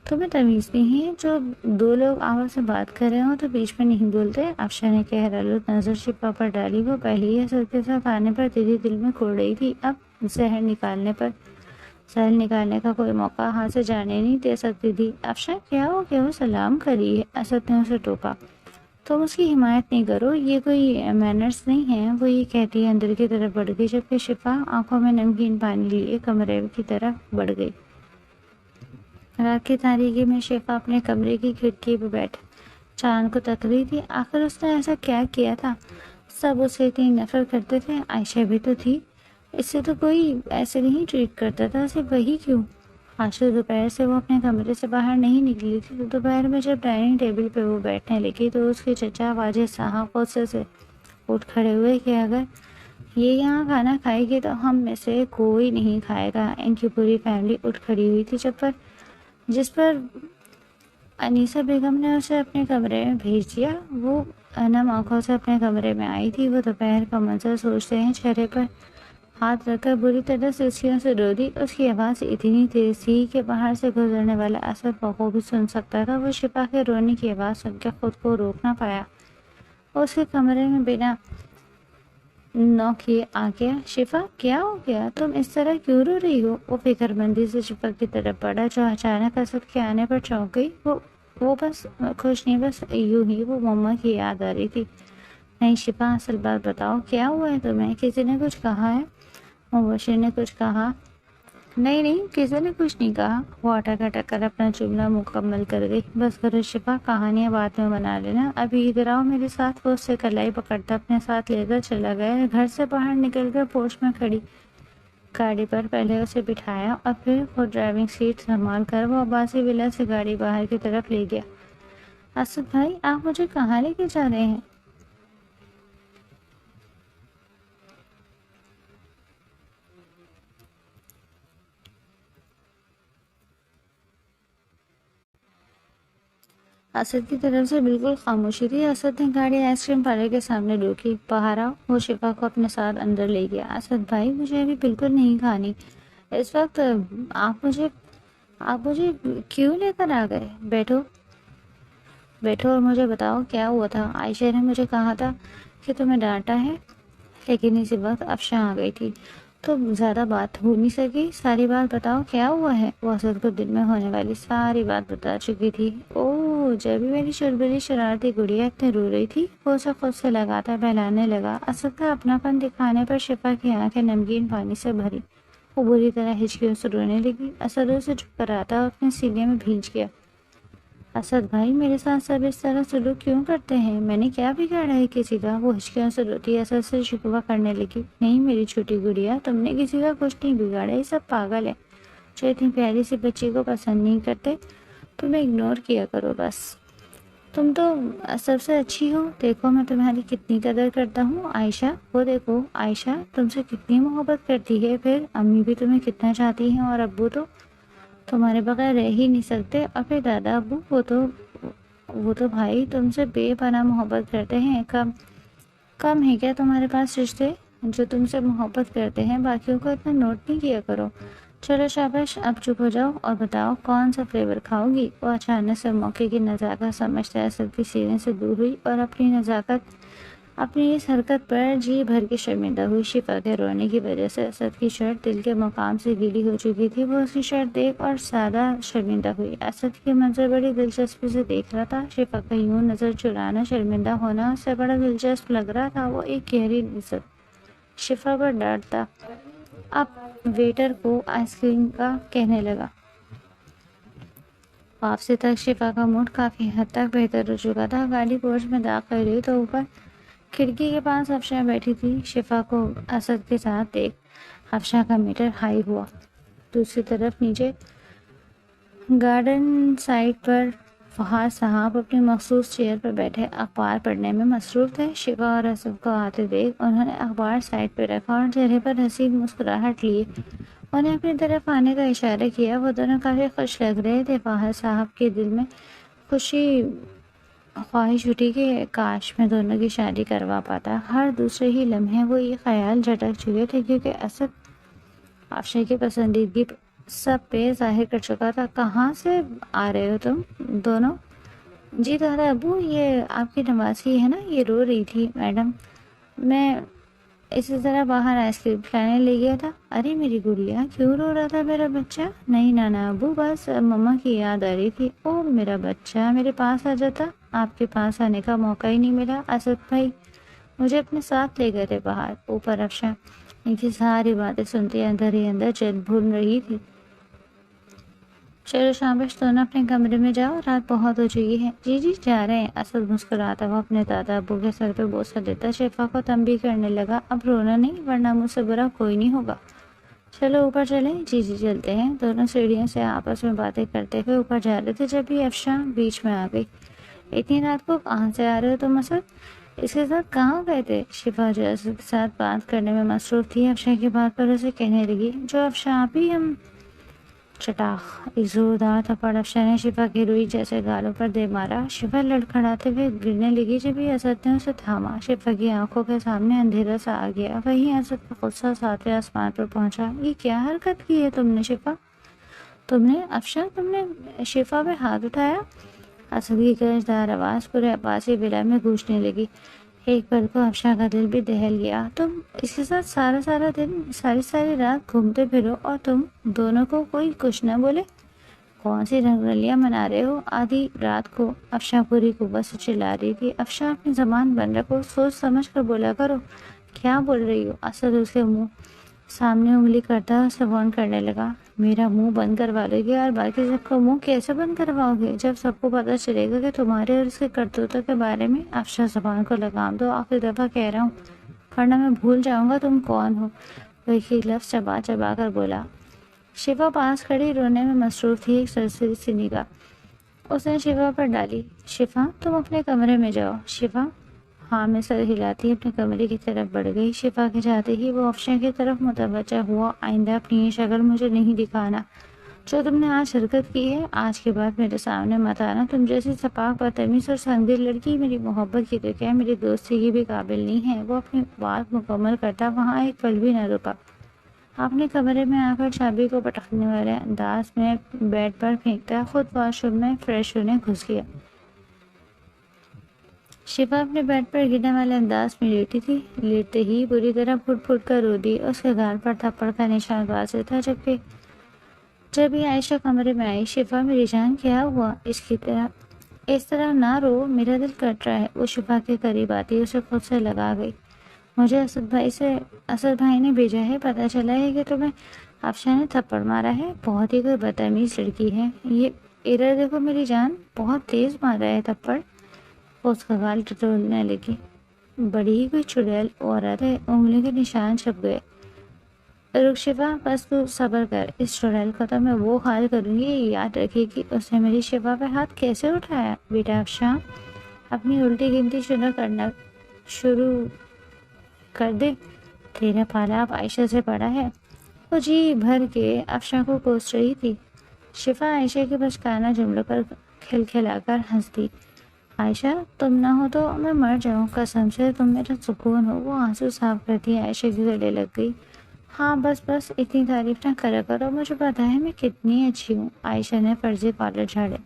تمہیں تمیز نہیں ہے؟ جو دو لوگ آواز سے بات کر رہے ہوں تو بیچ میں نہیں بولتے؟ افشا نے کہرالود نظر شفا پر ڈالی۔ وہ پہلے ہی اسد کے ساتھ آنے پر تیری دل میں کوڑ رہی تھی، اب زہر نکالنے کا کوئی موقع ہاتھ سے جانے نہیں دے سکتی تھی۔ افشا کیا ہو گیا؟ وہ سلام کری ہے، اسد نے اسے ٹوکا۔ تم اس کی حمایت نہیں کرو، یہ کوئی مینرز نہیں ہے، وہ یہ کہتی ہے اندر کی طرف بڑھ گئی، جبکہ شفا آنکھوں میں نمکین پانی لیے کمرے کی طرف بڑھ گئی۔ رات کی تاریکی میں شفا اپنے کمرے کی کھڑکی پہ بیٹھ چاند کو تک رہی تھی۔ آخر اس نے ایسا کیا کیا تھا؟ سب اسے اتنی نفرت کرتے تھے، عائشہ بھی تو تھی، اس سے تو کوئی ایسے نہیں ٹریٹ کرتا تھا، صرف وہی کیوں؟ آج دوپہر سے وہ اپنے کمرے سے باہر نہیں نکلی تھی، تو دوپہر میں جب ڈائننگ ٹیبل پہ وہ بیٹھنے لگی تو اس کے چچا واجد صاحب غصے سے اٹھ کھڑے ہوئے کہ اگر یہ یہاں کھانا کھائے گی تو ہم میں سے کوئی نہیں کھائے گا۔ ان کی پوری فیملی اٹھ کھڑی ہوئی تھی، جس پر انیسہ بیگم نے اسے اپنے کمرے میں بھیج دیا۔ وہ نم آنکھوں سے اپنے کمرے میں آئی تھی۔ وہ دوپہر کا منظر سوچتے ہیں چہرے پر ہاتھ رکھ کر بری طرح سے سرخیوں سے رو دی۔ اس کی آواز اتنی تیز تھی کہ باہر سے گزرنے والا اسد بخوبی سن سکتا تھا۔ وہ شفا کے رونے کی آواز سن کے خود کو روک نہ پایا، اس کے کمرے میں بنا نوک کیے آ گیا۔ شفا کیا ہو گیا؟ تم اس طرح کیوں رو رہی ہو؟ وہ فکر مندی سے شفا کی طرف بڑھا، جو اچانک اسد کے آنے پر چونک گئی۔ وہ بس خوش نہیں، بس یوں ہی وہ مما کی یاد آ رہی تھی۔ نہیں شفا، اصل بات بتاؤ، کیا ہوا ہے تمہیں؟ کسی نے کچھ کہا ہے؟ مبشر نے کچھ کہا؟ نہیں، کسی نے کچھ نہیں کہا۔ وہ اٹک اٹک کر اپنا جملہ مکمل کر گئی۔ بس کرو شفا، کہانیاں بعد میں بنا لینا، ابھی ادھر آؤ میرے ساتھ۔ وہ اس سے کلائی پکڑتا اپنے ساتھ لے کر چلا گیا۔ گھر سے باہر نکل کر پورچ میں کھڑی گاڑی پر پہلے اسے بٹھایا اور پھر خود ڈرائیونگ سیٹ سنبھال کر وہ عباسی ولا سے گاڑی باہر کی طرف لے گیا۔ اسد بھائی، آپ مجھے کہاں لے کے جا رہے ہیں؟ اسد کی طرف سے بالکل خاموشی تھی۔ اسد نے گاڑی آئس کریم پارلر کے سامنے روکی۔ باہر آؤ۔ وہ شفا کو اپنے ساتھ اندر لے گیا۔ اسد بھائی، مجھے ابھی بالکل نہیں کھانی اس وقت، آپ مجھے کیوں لے کر آ گئے؟ بیٹھو اور مجھے بتاؤ کیا ہوا تھا۔ عائشہ نے مجھے کہا تھا کہ تمہیں ڈانٹا ہے، لیکن اسی وقت افشا آ گئی تھی تو زیادہ بات ہو نہیں سکی۔ ساری بات بتاؤ کیا ہوا ہے۔ وہ اسد کو دل میں ہونے والی ساری بات بتا چکی تھی۔ جب بھی میری چلبلی شرارتی گڑیا اتنے رو رہی تھی، وہ اسے خود سے لگاتا بہلانے لگا۔ اسد کا اپنا پن دکھانے پر شفا کی آنکھیں نمکین پانی سے بھری، وہ بری طرح ہچکیوں سے رونے لگی۔ اسد اسے چپ کراتا اور اپنے سینے میں بھینچ گیا۔ اسد بھائی، میرے ساتھ سب اس طرح سلوک کیوں کرتے ہیں؟ میں نے کیا بگاڑا ہے کسی کا؟ وہ ہچکیوں سے روتی اسد سے شکوہ کرنے لگی۔ نہیں میری چھوٹی گڑیا، تم نے کسی کا کچھ نہیں بگاڑا، یہ سب پاگل ہے جو اتنی پیاری سی بچی کو پسند نہیں کرتے۔ تمہیں اگنور کیا کرو بس، تم تو سب سے اچھی ہو۔ دیکھو میں تمہاری کتنی قدر کرتا ہوں عائشہ، وہ دیکھو عائشہ تم سے کتنی محبت کرتی ہے، پھر امی بھی تمہیں کتنا چاہتی ہیں، اور ابو تو تمہارے بغیر رہ ہی نہیں سکتے، اور پھر دادا ابو وہ تو بھائی تم سے بے پناہ محبت کرتے ہیں۔ کم ہے کیا تمہارے پاس رشتے جو تم سے محبت کرتے ہیں؟ باقیوں کو اتنا نوٹ نہیں کیا کرو۔ چلو شاباش، اب چپ ہو جاؤ اور بتاؤ کون سا فلیور کھاؤ گی۔ وہ اچانک سے موقع کی نزاکت سمجھتے اسد کی سینے سے دور ہوئی اور اپنی اس حرکت پر جی بھر کے شرمندہ ہوئی۔ شفا کے رونے کی وجہ سے اسد کی شرٹ دل کے مقام سے گیلی ہو چکی تھی۔ وہ اس کی شرٹ دیکھ اور زیادہ شرمندہ ہوئی۔ اسد کی منظر بڑی دلچسپی سے دیکھ رہا تھا۔ شفا کا یوں نظر چرانا، شرمندہ ہونا اسے بڑا دلچسپ لگ رہا تھا۔ وہ ایک گہری نظر شفا پر ڈالتا اب ویٹر کو آئس کریم کا کہنے لگا۔ واپسی تک شفا کا موڈ کافی حد تک بہتر ہو چکا تھا۔ گاڑی پورچ میں داخل ہوئی تو اوپر کھڑکی کے پاس افشا بیٹھی تھی۔ شفا کو اسد کے ساتھ دیکھ افشا کا میٹر ہائی ہوا۔ دوسری طرف نیچے گارڈن سائٹ پر فہد صاحب اپنی مخصوص چیئر پر بیٹھے اخبار پڑھنے میں مصروف تھے۔ شفا اور اسد کو آتے دیکھ انہوں نے اخبار سائڈ پہ رکھا اور چہرے پر حسین مسکراہٹ لیے انہیں اپنی طرف آنے کا اشارہ کیا۔ وہ دونوں کافی خوش لگ رہے تھے۔ فہد صاحب کے دل میں خواہش اٹھی کہ کاش میں دونوں کی شادی کروا پاتا۔ ہر دوسرے ہی لمحے وہ یہ خیال جھٹک چکے تھے کیونکہ اسد افشا کی پسندیدگی سب پہ ظاہر کر چکا تھا۔ کہاں سے آ رہے ہو تم دونوں؟ جی دادا ابو، یہ آپ کی نواسی ہے نا، یہ رو رہی تھی میڈم، میں اسی طرح باہر آئس کریم کھلانے لے گیا تھا۔ ارے میری گڑیا، کیوں رو رہا تھا میرا بچہ؟ نہیں نانا ابو، بس مما کی یاد آ رہی تھی۔ او میرا بچہ، میرے پاس آ جاتا۔ آپ کے پاس آنے کا موقع ہی نہیں ملا۔ اسد بھائی مجھے اپنے ساتھ لے گئے تھے باہر۔ اوپر افشا ان کی ساری باتیں سنتے اندر ہی اندر چل بھول رہی تھی۔ چلو شاباش، دونوں اپنے کمرے میں جاؤ، رات بہت ہو چکی ہے۔ جی جی جا رہے ہیں۔ اسد مسکراتا ہوا اپنے دادا ابو کے سر پہ بوسہ دیتا شفا کو تنبیہ کرنے لگا، اب رونا نہیں ورنہ مجھ سے برا کوئی نہیں ہوگا۔ چلو اوپر چلیں۔ جی جی چلتے ہیں۔ دونوں سیڑھیوں سے آپس میں باتیں کرتے ہوئے اوپر جا رہے تھے جب بھی افشا بیچ میں آ گئی۔ اتنی رات کو کہاں سے آ رہے ہو تم اسد؟ اس کے ساتھ کہاں گئے تھے؟ شفا جو اسد کے ساتھ بات کرنے میں مصروف تھی افشا کی بات پر اسے کہنے لگی، جو افشا آپ ہی ہم چٹاخ ایک زوردار تھپڑ افشا نے شفا کی روئی جیسے گالوں پر دے مارا۔ شفا لڑکھڑاتے ہوئے گرنے لگی جب ہی اسد نے اسے تھاما۔ شفا کی آنکھوں کے سامنے اندھیرا سا آ گیا۔ وہیں اسد کا غصہ ساتویں آسمان پر پہنچا۔ یہ کیا حرکت کی ہے تم نے شفا؟ تم نے شفا پہ ہاتھ اٹھایا؟ اسد کی گرجدار آواز پورے عباسی ولا میں گونجنے لگی۔ ایک پل کو افشا کا دل بھی دہل گیا۔ تم اس کے ساتھ سارا دن ساری رات گھومتے پھرو اور تم دونوں کو کوئی کچھ نہ بولے؟ کون سی رنگرلیاں منا رہے ہو آدھی رات کو؟ افشا پوری قوت سے چلا رہی تھی۔ افشا اپنی زبان بند رکھو، سوچ سمجھ کر بولا کرو، کیا بول رہی ہو؟ اسد اس کے منہ سامنے انگلی کرتا اسے وارن کرنے لگا۔ میرا منہ بند کروا لو گے اور باقی سب کا منہ کیسے بند کرواؤ گے جب سب کو پتہ چلے گا کہ تمہارے اور اس کے کرتوتوں کے بارے میں؟ افشا زبان کو لگام دو، آخری دفعہ کہہ رہا ہوں ورنہ میں بھول جاؤں گا تم کون ہو۔ وہ ایک ایک لفظ چبا چبا کر بولا۔ شفا پاس کھڑی رونے میں مصروف تھی۔ ایک سرسری سی نگاہ اس نے شفا پر ڈالی۔ شفا تم اپنے کمرے میں جاؤ۔ شفا ہاں میں سر ہلاتی اپنے کمرے کی طرف بڑھ گئی۔ شفا کے جاتے ہی وہ افشا کی طرف متوجہ ہوا۔ آئندہ اپنی یہ شکل مجھے نہیں دکھانا جو تم نے آج حرکت کی ہے۔ آج کے بعد میرے سامنے مت آنا۔ تم جیسی چھپاک بدتمیز اور سنگدل لڑکی میری محبت کی تو کیا میری دوستی کی بھی قابل نہیں ہے۔ وہ اپنی بات مکمل کرتا وہاں ایک پل بھی نہ رکا۔ اپنے کمرے میں آ کر چابی کو پٹکنے والے انداز میں بیڈ پر پھینکتا خود واش روم میں فریش ہونے گھس گیا۔ شفا اپنے بیڈ پر گرنے والے انداز میں لیٹی تھی۔ لیٹتے ہی بری طرح پھٹ پھٹ کر رو دی۔ اس کے گال پر تھپڑ کا نشان واضح تھا۔ جب ہی عائشہ کمرے میں آئی، شفا میری جان کیا ہوا؟ اس طرح نہ رو، میرا دل کٹ رہا ہے۔ وہ شفا کے قریب آتی اسے خود سے لگا گئی۔ مجھے اسد بھائی نے بھیجا ہے، پتہ چلا ہے کہ تمہیں افشا نے تھپڑ مارا ہے۔ بہت ہی کوئی بدتمیز لڑکی ہے یہ۔ ادھر دیکھو میری جان، بہت تیز مارا ہے تھپڑ۔ اس کا گال ٹٹولنے لگی۔ بڑی ہی کوئی چڑیل عورت ہے، انگلی کے نشان چھپ گئے۔ رک شفا، بس تو صبر کر، اس چڑیل کو تو میں وہ حال کروں گی یاد رکھے گی۔ اس نے میری شفا پہ ہاتھ کیسے اٹھایا؟ بیٹا افشا اپنی الٹی گنتی شروع کر دے، تیرا پالا اب عائشہ سے پڑا ہے۔ وہ جی بھر کے افشا کو کوس رہی تھی۔ شفا عائشہ کے بچکانا جملوں پر کھلکھلا کر ہنس دی۔ عائشہ تم نہ ہو تو میں مر جاؤں، قسم سے تم میرا سکون ہو۔ وہ آنسو صاف کرتی عائشہ کے گلے لگ گئی۔ ہاں بس اتنی تعریف نہ کرا کرو، مجھے پتا ہے میں کتنی اچھی ہوں۔ عائشہ نے فرضی کالر جھاڑے۔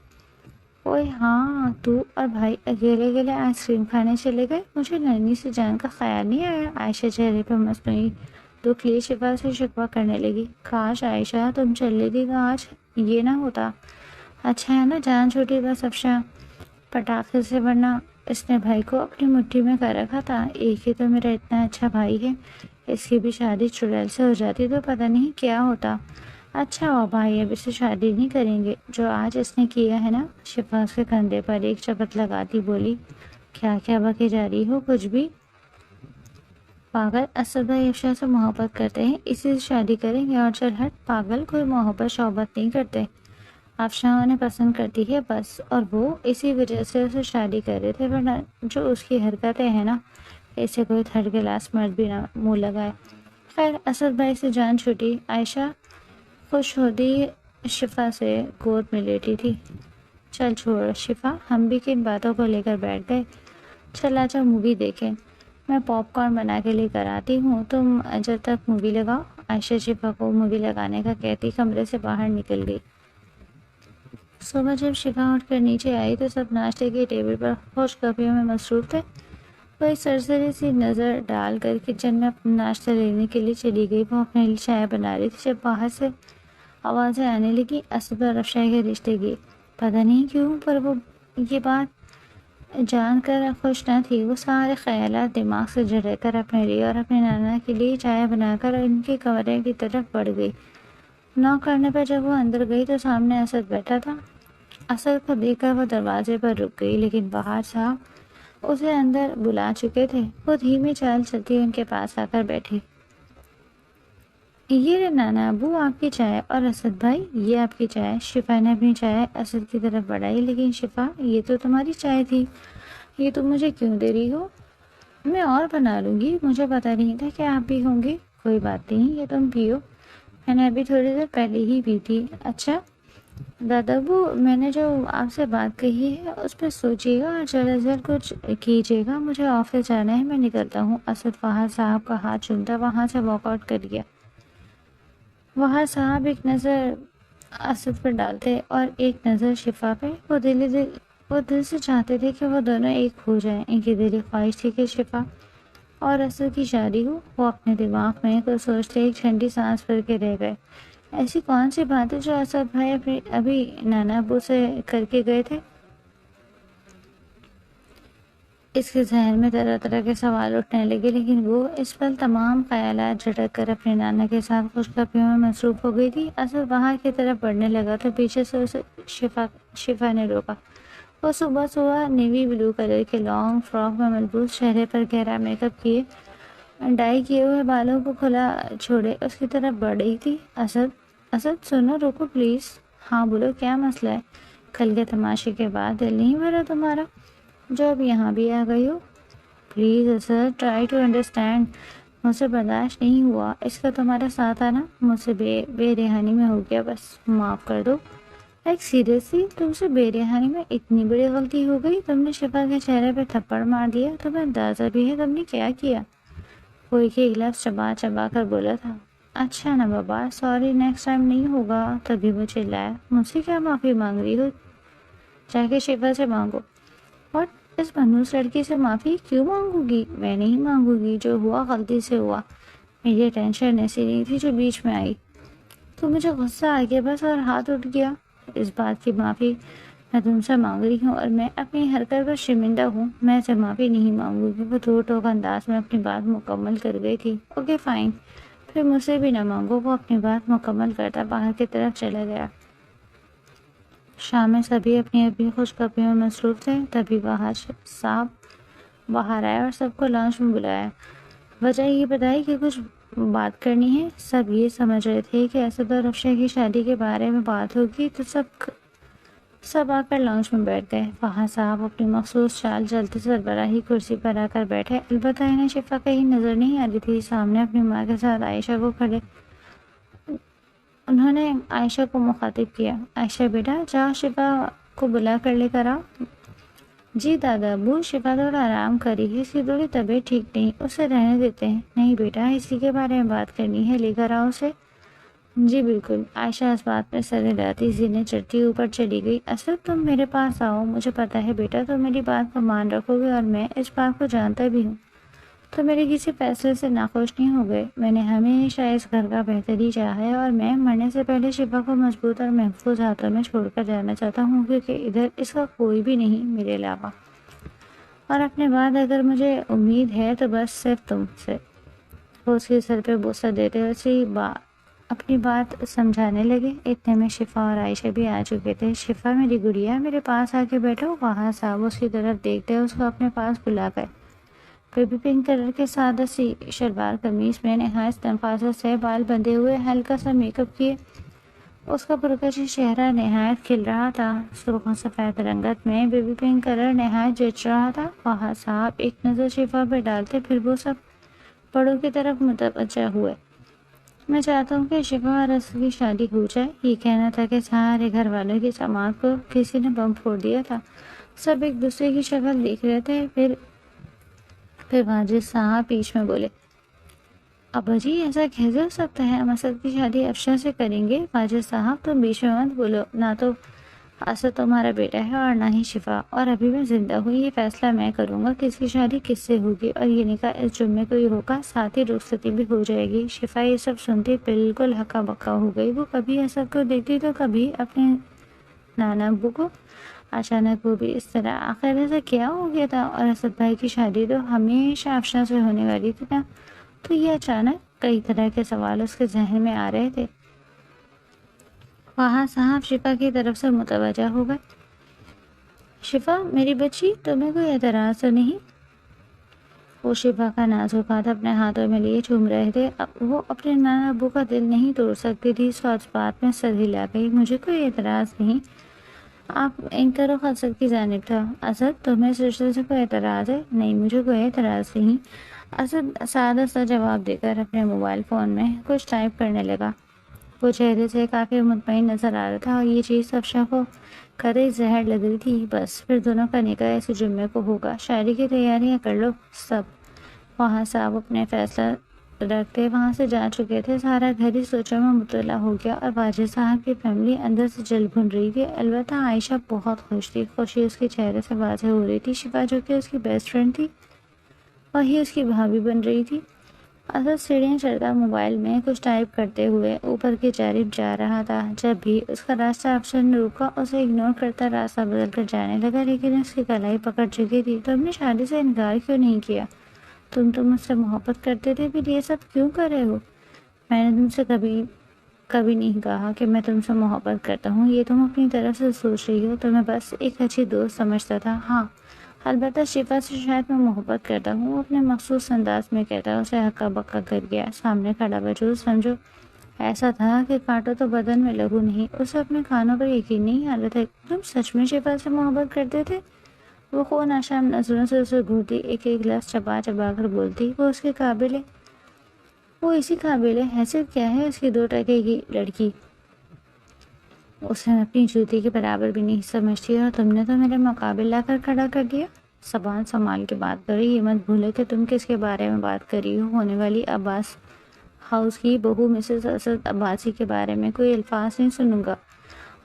اوئے ہاں، تو اور بھائی اکیلے آئس کریم کھانے چلے گئے؟ مجھے نرمی سے جان کا خیال نہیں آیا۔ عائشہ چہرے پہ مصنوعی دکھ لیے شفا سے شکوہ کرنے لگی۔ کاش عائشہ تم چل لیتی تو آج یہ نہ ہوتا۔ اچھا ہے نا جان چھوٹی بس افشا پٹاخے سے، ورنہ اس نے بھائی کو اپنی مٹھی میں کر رکھا تھا۔ ایک ہی تو میرا اتنا اچھا بھائی ہے، اس کی بھی شادی چڑیل سے ہو جاتی تو پتہ نہیں کیا ہوتا۔ اچھا ہوا بھائی اب اسے شادی نہیں کریں گے جو آج اس نے کیا ہے نا۔ شفا اس کے کندھے پر ایک چپت لگاتی بولی، کیا بکے جا رہی ہو کچھ بھی؟ پاگل، اسد بھائی افشا سے محبت کرتے ہیں، اسی سے شادی کریں گے اور چل ہٹ پاگل، کوئی محبت شوبت نہیں کرتے۔ افشاں انہیں پسند کرتی ہے بس، اور وہ اسی وجہ سے اسے شادی کر رہے تھے، ورنہ جو اس کی حرکتیں ہیں نا، اسے کوئی تھرڈ کلاس مرد بھی نہ منہ لگائے۔ خیر، اسد بھائی سے جان چھوٹی۔ عائشہ خوش ہوتی شفا سے گود میں لیٹی تھی۔ چل چھوڑ شفا، ہم بھی کن باتوں کو لے کر بیٹھ گئے، چل آجا مووی دیکھیں، میں پاپ کارن بنا کے لے کر آتی ہوں، تم جب تک مووی لگاؤ۔ عائشہ شفا کو مووی لگانے کا کہتی کمرے سے باہر نکل گئی۔ صبح جب شفا اٹھ کر نیچے آئی تو سب ناشتے کے ٹیبل پر خوش کپیوں میں مصروف تھے۔ وہ ایک سرسری سی نظر ڈال کر کچن میں اپنا ناشتہ لینے کے لیے چلی گئی۔ وہ اپنے لیے چائے بنا رہی تھی جب باہر سے آوازیں آنے لگی اسد اور افشاں کے رشتے کی۔ پتہ نہیں کیوں پر وہ یہ بات جان کر خوش نہ تھی۔ وہ سارے خیالات دماغ سے جھڑک کر اپنے لیے اور اپنے نانا کے لیے چائے بنا کر ان کے کمرے کی طرف بڑھ گئی۔ نوک کرنے پر جب وہ اندر گئی تو سامنے اسد بیٹھا تھا۔ اسد کو دیکھ کر وہ دروازے پر رک گئی، لیکن باہر صاحب اسے اندر بلا چکے تھے۔ وہ دھیمی چال چلتی ان کے پاس آ کر بیٹھی۔ یہ رہے نانا ابو آپ کی چائے، اور اسد بھائی یہ آپ کی چائے۔ شفا نے اپنی چائے اسد کی طرف بڑھائی۔ لیکن شفا، یہ تو تمہاری چائے تھی، یہ تم مجھے کیوں دے رہی ہو؟ میں اور بنا لوں گی، مجھے پتہ نہیں تھا کہ آپ بھی ہوں گے۔ کوئی بات نہیں، یہ تم پیو، میں نے ابھی تھوڑی دیر پہلے ہی پی تھی۔ اچھا دادا ابو، میں نے جو آپ سے بات کہی ہے اس پہ سوچیے گا اور جلد از جلد کچھ کیجیے گا، مجھے آفس جانا ہے، میں نکلتا ہوں۔ اسد فہد صاحب کا ہاتھ چومتا وہاں سے واک آؤٹ کر گیا۔ وہاں صاحب ایک نظر اسد پر ڈالتے اور ایک نظر شفا پہ۔ وہ دل سے چاہتے تھے کہ وہ دونوں ایک ہو جائیں۔ ان کی دلی خواہش تھی کہ شفا اور اسد کی شادی ہو۔ وہ اپنے دماغ میں کچھ سوچتے ایک ٹھنڈی سانس بھر کے رہ گئے۔ ایسی کون سی بات ہے جو اسد بھائی ابھی نانا ابو سے کر کے گئے تھے؟ اس کے ذہن میں طرح طرح کے سوال اٹھنے لگے، لیکن وہ اس پل تمام خیالات جھٹک کر اپنے نانا کے ساتھ خوش کپیوں میں مصروف ہو گئی تھی۔ اسد باہر کی طرف بڑھنے لگا تو پیچھے سے اسے شفا نے روکا۔ وہ صبح صبح نیوی بلو کلر کے لانگ فراک میں ملبوس، چہرے پر گہرا میک اپ کیے، ڈائی کیے ہوئے بالوں کو کھلا چھوڑے اس کی طرف بڑھ رہی تھی۔ اسد سنو، روکو پلیز۔ ہاں بولو، کیا مسئلہ ہے؟ کل کے تماشے کے بعد دل نہیں بھرا تمہارا جو اب یہاں بھی آ گئی ہو؟ Please Asad, try to understand, مجھ سے برداشت نہیں ہوا اس کا تمہارا ساتھ آنا، مجھ سے بے رحمی میں ہو گیا، بس معاف کر دو۔ ایک سیریسلی تم سے بے رحمی میں اتنی بڑی غلطی ہو گئی؟ تم نے شفا کے چہرے پہ تھپڑ مار دیا، تمہیں اندازہ بھی ہے تم نے کیا کیا؟ وہ ایک ایک لفظ چبا چبا کر بولا تھا۔ اچھا نا بابا، سوری، نیکسٹ ٹائم نہیں ہوگا۔ تبھی وہ چلایا، مجھ سے کیا معافی مانگ رہی ہو؟ جا کے شفا سے مانگو۔ اور اس بنوس لڑکی سے معافی کیوں مانگوں گی؟ میں نہیں مانگوں گی، جو ہوا غلطی سے ہوا، میری ٹینشن ایسی نہیں تھی جو بیچ میں آئی تو مجھے غصہ آ گیا بس اور ہاتھ اٹھ گیا۔ اس بات کی معافی میں تم سے مانگ رہی ہوں اور میں اپنی حرکت پر شرمندہ ہوں، میں اسے معافی نہیں مانگوں گی۔ وہ دو ٹوک انداز میں اپنی بات مکمل کر گئی تھی۔ اوکے فائن، پھر مجھ سے بھی نہ مانگو۔ وہ اپنی بات مکمل کرتا باہر کی طرف چلا گیا۔ شام میں سبھی اپنی خوش کپیوں میں مصروف تھے، تبھی صاحب باہر آئے اور سب کو لانچ میں بلایا۔ وجہ یہ بتائی کہ کچھ بات کرنی ہے۔ سب یہ سمجھ رہے تھے کہ اسد اور افشاں کی شادی کے بارے میں بات ہوگی تو سب آ کر لانچ میں بیٹھ گئے۔ وہاں صاحب اپنی مخصوص چال چلتے سربراہی کرسی پر آ کر بیٹھے۔ البتہ انہیں شفا کہیں نظر نہیں آ رہی تھی۔ سامنے اپنی ماں کے ساتھ عائشہ کو کھڑے انہوں نے عائشہ کو مخاطب کیا۔ عائشہ بیٹا، جاؤ شفا کو بلا کر لے کر آؤ۔ جی دادا ابو، شفا تھوڑا آرام کری ہے، اس کی تھوڑی طبیعت ٹھیک نہیں، اسے رہنے دیتے ہیں۔ نہیں بیٹا، اسی کے بارے میں بات کرنی ہے، لے کر آؤ اسے۔ جی بالکل۔ عائشہ اس بات میں سر ہلاتی سینے چڑھتی اوپر چلی گئی۔ اسد تم میرے پاس آؤ، مجھے پتا ہے بیٹا تم میری بات کا مان رکھو گے اور میں اس بات کو جانتا بھی ہوں تو میرے کسی فیصلے سے ناخوش نہیں ہو گئے۔ میں نے ہمیشہ اس گھر کا بہتری چاہا ہے اور میں مرنے سے پہلے شفا کو مضبوط اور محفوظ ہاتھوں میں چھوڑ کر جانا چاہتا ہوں، کیونکہ ادھر اس کا کوئی بھی نہیں میرے علاوہ، اور اپنے بعد اگر مجھے امید ہے تو بس صرف تم سے۔ وہ اس کے سر پہ بوسہ دیتے ہوئے اپنی بات سمجھانے لگے۔ اتنے میں شفا اور عائشہ بھی آ چکے تھے۔ شفا میری گڑیا، میرے پاس آ کے بیٹھو۔ وہاں صاحب اس کی طرف دیکھتے اس کو اپنے پاس بلا گئے۔ بیبی پنک کلر کے سادہ سی شلوار قمیص میں نہایت نفاست سے بال بندھے ہوئے، ہلکا سا میک اپ کیے اس کا پرکشش چہرہ نہایت کھل رہا تھا، سرخ و سفید رنگت میں بیبی پنک کلر نہایت جچ رہا تھا۔ وہاں صاحب ایک نظر شفا پہ ڈالتے، پھر وہ سب بڑوں کی طرف متوجہ ہوئے۔ میں چاہتا ہوں کہ شفا اور اسد کی شادی ہو جائے۔ یہ کہنا تھا کہ سارے گھر والوں کی جماعت کو کسی نے بم پھوڑ دیا تھا۔ سب ایک دوسرے کی شکل دیکھ رہے تھے۔ پھر واجد صاحب بیچ میں بولے، ابا جی ایسا کیسے ہو سکتا ہے؟ ہم اسد کی شادی افشا سے کریں گے۔ واجد صاحب تم بیچ میں مت بولو، نہ تو اسد تمہارا بیٹا ہے اور نہ ہی شفا، اور ابھی میں زندہ ہوں۔ یہ فیصلہ میں کروں گا کس کی شادی کس سے ہوگی، اور یہ نکاح اس جمعے کو ہی ہوگا، ساتھ ہی رخصتی بھی ہو جائے گی۔ شفا یہ سب سنتی بالکل ہکا بکا ہو گئی۔ وہ کبھی اسد کو دیکھتی تو کبھی اپنے نانا ابو کو۔ اچانک وہ بھی اس طرح آخر ایسا کیا ہو گیا تھا؟ اور اسد بھائی کی شادی تو ہمیشہ افشا سے ہونے والی تھی نا، تو یہ اچانک؟ کئی طرح کے سوال اس کے ذہن میں آ رہے تھے۔ وہاں صاحب شفا کی طرف سے متوجہ ہو گئے۔ شفا میری بچی، تمہیں کوئی اعتراض تو نہیں؟ وہ شفا کا نازک ہاتھ اپنے ہاتھوں میں لیے چوم رہے تھے۔ وہ اپنے نانا ابو کا دل نہیں توڑ سکتی تھی۔ سوچ بات میں سر ہلا گئی۔ مجھے کوئی اعتراض نہیں، آپ ان کا رخ اسد کی جانب تھا۔ اسد تمہیں اس رشتے سے کوئی اعتراض ہے؟ نہیں مجھے کوئی اعتراض نہیں۔ اسد سادہ سا جواب دے کر اپنے موبائل فون میں کچھ ٹائپ کرنے لگا۔ وہ چہرے سے کافی مطمئن نظر آ رہا تھا، اور یہ چیز افشا کو قطعی زہر لگ رہی تھی۔ بس پھر دونوں کا نکاح اسی جمعے کو ہوگا، شادی کی تیاریاں کر لو سب۔ وہاں صاحب اپنے فیصلہ رکھتے وہاں سے جا چکے تھے۔ سارا گھر ہی سوچوں میں مبتلا ہو گیا، اور واجد صاحب کی فیملی اندر سے جل بھن رہی تھی۔ البتہ عائشہ بہت خوش تھی، خوشی اس کے چہرے سے واضح ہو رہی تھی۔ شفا جو کہ اس کی بیسٹ فرینڈ تھی، وہی اس کی بھابھی بن رہی تھی۔ اسد سیڑھیاں چڑھتا موبائل میں کچھ ٹائپ کرتے ہوئے اوپر کی جانب جا رہا تھا۔ جب بھی اس کا راستہ افسر نے روکا، اسے اگنور کرتا راستہ بدل کر جانے لگا، لیکن اس کی کلائی پکڑ چکی تھی۔ تم نے شادی سے انکار کیوں نہیں کیا؟ تم تو مجھ سے محبت کرتے تھے، پھر یہ سب کیوں کر رہے ہو؟ میں نے تم سے کبھی نہیں کہا کہ میں تم سے محبت کرتا ہوں، یہ تم اپنی طرف سے سوچ رہی ہو۔ تو میں بس ایک اچھی دوست سمجھتا تھا۔ ہاں البتہ شفا سے شاید میں محبت کرتا ہوں، وہ اپنے مخصوص انداز میں کہتا، اسے ہکا بکا کر گیا۔ سامنے کھڑا وجود سمجھو ایسا تھا کہ کانٹوں تو بدن میں لہو نہیں، اسے اپنے کانوں پر یقین نہیں آ رہا تھا۔ تم سچ میں شفا سے محبت کرتے تھے؟ وہ خون آشام نظروں سے اسے گھورتی، ایک ایک لفظ چبا چبا کر بولتی، وہ اس کے قابل ہے، وہ اسی قابل ہے۔ حیثیت کیا ہے اس کی 2 ٹکے کی لڑکی؟ اسے اپنی جوتی کے برابر بھی نہیں سمجھتی، اور تم نے تو میرے مقابل لا کر کھڑا کر دیا۔ زبان سنبھال کے بات کرو، یہ مت بھولو کہ تم کس کے بارے میں بات کر رہی ہو۔ ہونے والی عباس ہاؤس کی بہو مسز اسد عباسی کے بارے میں کوئی الفاظ نہیں سنوں گا۔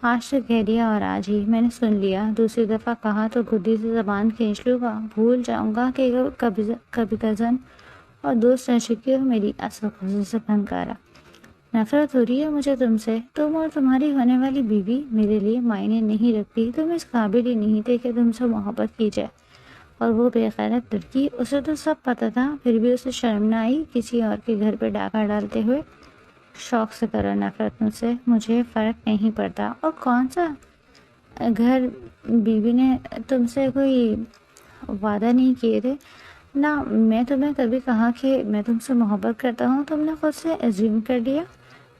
آج تو کہہ دیا، اور آج ہی میں نے سن لیا، دوسری دفعہ کہا تو گدی سے زبان کھینچ لوں گا۔ بھول جاؤں گا کہ کبھی کزن اور دوست رہ چکی ہو میری۔ اصل خصوص سے پھنکارا، نفرت ہو رہی ہے مجھے تم سے۔ تم اور تمہاری ہونے والی بیوی میرے لیے معنی نہیں رکھتی۔ تم اس قابل ہی نہیں تھے کہ تم سے محبت کی جائے، اور وہ بے غیرت لڑکی، اسے تو سب پتہ تھا، پھر بھی اسے شرم نہ آئی کسی اور کے گھر پہ ڈاکہ ڈالتے ہوئے۔ شوق سے کرو نفرت مجھ سے، مجھے فرق نہیں پڑتا۔ اور کون سا گھر؟ بیوی نے تم سے کوئی وعدہ نہیں کیے تھے نہ؟ میں تمہیں کبھی کہا کہ میں تم سے محبت کرتا ہوں؟ تم نے خود سے ایزیوم کر لیا۔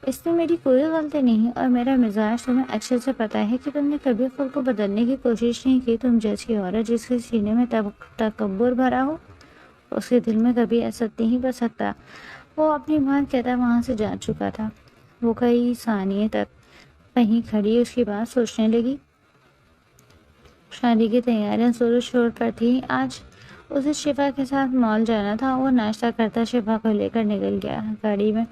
اس میں میری کوئی غلطی نہیں، اور میرا مزاج تمہیں اچھے سے پتہ ہے کہ تم نے کبھی خود کو بدلنے کی کوشش نہیں کی۔ تم جیسی عورت جس کے سینے میں تکبر بھرا ہو، اس کے دل میں کبھی اسد نہیں بس سکتا۔ وہ اپنی بات کہتا وہاں سے جا چکا تھا۔ وہ کئی ثانیے تک کہیں کھڑی اس کی بات سوچنے لگی۔ شادی کی تیاریاں زور و شور پر تھیں۔ آج اسے شفا کے ساتھ مال جانا تھا۔ وہ ناشتہ کرتا شفا کو لے کر نکل گیا۔ گاڑی میں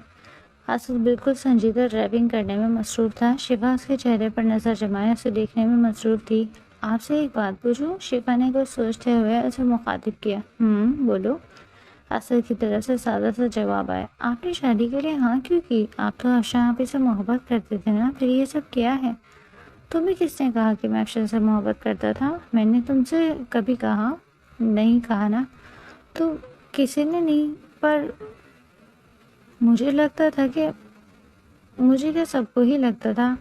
اسد بالکل سنجیدہ ڈرائیونگ کرنے میں مصروف تھا۔ شفا اس کے چہرے پر نظر جمائے اسے دیکھنے میں مصروف تھی۔ آپ سے ایک بات پوچھوں؟ شفا نے کچھ سوچتے ہوئے اسے مخاطب کیا۔ بولو۔ اسد کی طرف سے سادہ سا جواب آیا۔ آپ نے شادی کے لیے ہاں کیوں کی؟ آپ تو افشا آپی سے محبت کرتے تھے نا، پھر یہ سب کیا ہے؟ تمہیں کس نے کہا کہ میں افشا سے محبت کرتا تھا؟ میں نے تم سے کبھی کہا نہیں، کہا نا تو کسی نے نہیں، پر مجھے لگتا تھا کہ مجھے کیا سب کو ہی لگتا تھا۔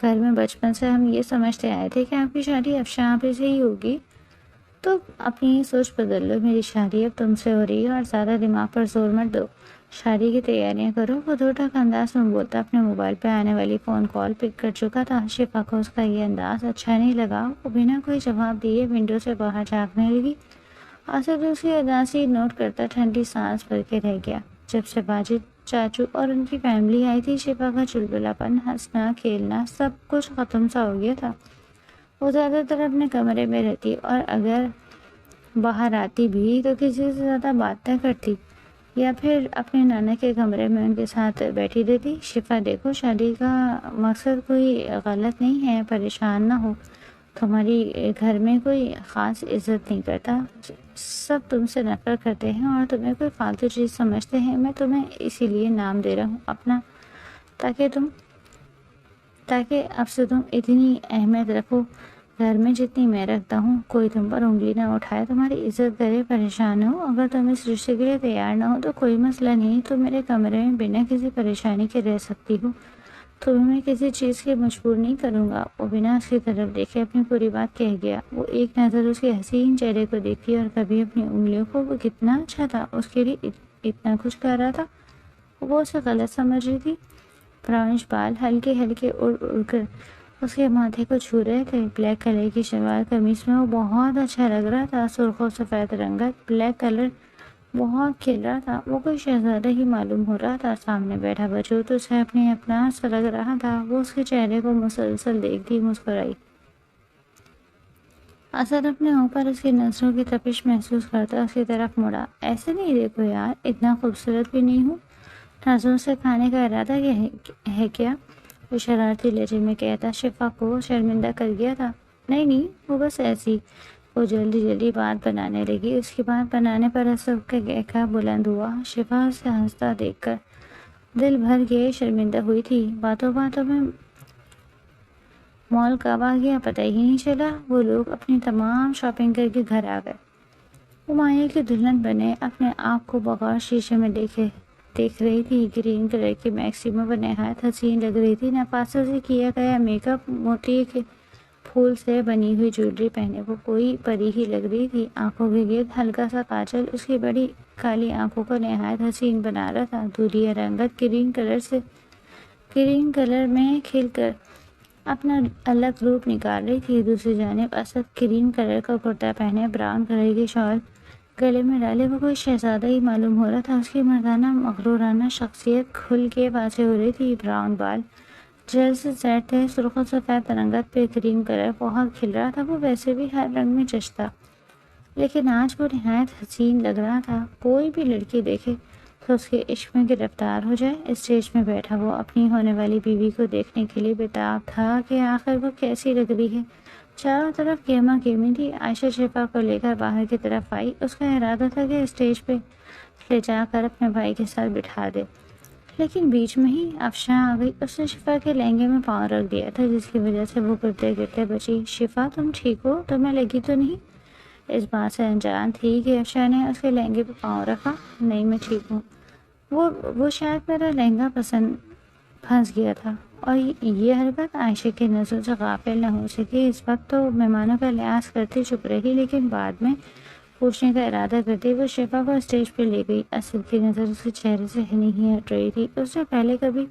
گھر میں بچپن سے ہم یہ سمجھتے آئے تھے کہ آپ کی شادی افشا آپی سے ہی ہوگی، تو اپنی سوچ بدل لو۔ میری شادی اب تم سے ہو رہی ہے، اور زیادہ دماغ پر زور مت دو۔ شادی کی تیاریاں کرو، وہ دو ٹک انداز میں بولتا اپنے موبائل پہ آنے والی فون کال پک کر چکا تھا۔ شفا کو اس کا یہ انداز اچھا نہیں لگا، وہ بنا کوئی جواب دیے ونڈو سے باہر جھانکنے لگی۔ اسد اس کی اداسی نوٹ کرتا ٹھنڈی سانس بھر کے رہ گیا۔ جب سے باجد چاچو اور ان کی فیملی آئی تھی، شفا کا چلبلاپن، ہنسنا کھیلنا سب کچھ ختم سا ہو گیا تھا۔ وہ زیادہ تر اپنے کمرے میں رہتی اور اگر باہر آتی بھی تو کسی سے زیادہ بات نہ کرتی یا پھر اپنے نانا کے کمرے میں ان کے ساتھ بیٹھی رہتی۔ شفا دیکھو، شادی کا مقصد کوئی غلط نہیں ہے، پریشان نہ ہو، تمہاری گھر میں کوئی خاص عزت نہیں کرتا، سب تم سے نفرت کرتے ہیں اور تمہیں کوئی فالتو چیز سمجھتے ہیں۔ میں تمہیں اسی لیے نام دے رہا ہوں اپنا، تاکہ اب سے تم اتنی اہمیت رکھو گھر میں جتنی میں رکھتا ہوں، کوئی تم پر انگلی نہ اٹھائے، تمہاری عزت کرے، پریشان ہو۔ اگر تم اس رشتے کے لیے تیار نہ ہو تو کوئی مسئلہ نہیں، تو میرے کمرے میں بنا کسی پریشانی کے رہ سکتی ہو، تمہیں میں کسی چیز کے مجبور نہیں کروں گا۔ وہ بنا اس کی طرف دیکھے اپنی پوری بات کہہ گیا۔ وہ ایک نظر اس کے حسین چہرے کو دیکھتی اور کبھی اپنی انگلیوں کو، وہ کتنا اچھا تھا، اس کے لیے اتنا کچھ کر رہا تھا۔ وہ اسے غلط سمجھ رہی تھی۔ براؤنش بال ہلکے ہلکے اڑ اڑ کر اس کے ماتھے کو چھو رہے تھے۔ بلیک کلر کی شلوار قمیص میں وہ بہت اچھا لگ رہا تھا۔ سرخ و سفید رنگت بلیک کلر بہت کھل رہا تھا۔ وہ کوئی شہزادہ ہی معلوم ہو رہا تھا۔ سامنے بیٹھا وجود اسے اپنا سا لگ رہا تھا۔ وہ اس کے چہرے کو مسلسل دیکھتی مسکرائی۔ اسد اپنے اوپر اس کی نظروں کی تپش محسوس کرتا اس کی طرف مڑا۔ ایسے نہیں دیکھو یار، اتنا خوبصورت بھی نہیں ہوں، نظروں سے کھانے کا ارادہ ہے کیا؟ وہ شرارتی لہجے میں کہتا شفا کو شرمندہ کر گیا تھا۔ نہیں، وہ بس ایسی۔ وہ جلدی بات بنانے لگی۔ اس کی بات بنانے پر اسد کا قہقہا بلند ہوا۔ شفا اسے ہنستا دیکھ کر دل بھر کے شرمندہ ہوئی تھی۔ باتوں میں مال کب آ گیا پتہ ہی نہیں چلا۔ وہ لوگ اپنی تمام شاپنگ کر کے گھر آ گئے۔ وہ مایا کی دلہن بنے اپنے آپ کو بغیر شیشے میں دیکھ رہی تھی۔ گرین کلر کی میکسی میں وہ نہایت حسین لگ رہی تھی۔ نفاست سے کیا گیا میک اپ، موتی کے پھول سے بنی ہوئی جویلری پہنے وہ کوئی پری ہی لگ رہی تھی۔ آنکھوں کے گرد ہلکا سا کاجل اس کی بڑی کالی آنکھوں کو نہایت حسین بنا رہا تھا۔ دودھیا رنگت گرین کلر میں کھل کر اپنا الگ روپ نکال رہی تھی۔ دوسری جانب اسد کریم کلر کا کرتا پہنے، براؤن کلر کی شال گلے میں ڈالے وہ کوئی شہزادہ ہی معلوم ہو رہا تھا۔ اس کی مردانہ مغرورانہ شخصیت کھل کے واضح ہو رہی تھی۔ براؤن بال جلد سے سیٹ تھے، سرخ و سفید رنگت پہ کریم کلر بہت کھل رہا تھا۔ وہ ویسے بھی ہر رنگ میں جچتا، لیکن آج وہ نہایت حسین لگ رہا تھا۔ کوئی بھی لڑکی دیکھے تو اس کے عشق میں گرفتار ہو جائے۔ اسٹیج میں بیٹھا وہ اپنی ہونے والی بیوی کو دیکھنے کے لیے بےتاب تھا کہ آخر وہ کیسی لگ رہی ہے۔ چاروں طرف کیما کیمی تھی۔ عائشہ شفا کو لے کر باہر کی طرف آئی۔ اس کا ارادہ تھا کہ اسٹیج پہ لے جا کر اپنے بھائی کے ساتھ بٹھا دے، لیکن بیچ میں ہی افشاں آ گئی۔ اس نے شفا کے لہنگے میں پاؤں رکھ دیا تھا، جس کی وجہ سے وہ گرتے بچی۔ شفا تم ٹھیک ہو؟ تمہیں لگی تو نہیں؟ اس بات سے انجان تھی کہ افشاں نے اس کے لہنگے پہ پاؤں رکھا۔ نہیں، میں ٹھیک ہوں۔ وہ شاید میرا لہنگا پسند پھنس گیا تھا۔ اور یہ حرکت عائشہ کی نظروں سے غافل نہ ہو سکی۔ اس وقت تو مہمانوں کا لحاظ کرتی چپ رہی، لیکن بعد میں پوچھنے کا ارادہ کرتی وہ شفا کو اسٹیج پہ لے گئی۔ اسد کی نظر اس کے چہرے سے نہیں ہٹ رہی تھی۔ اس نے پہلے کبھی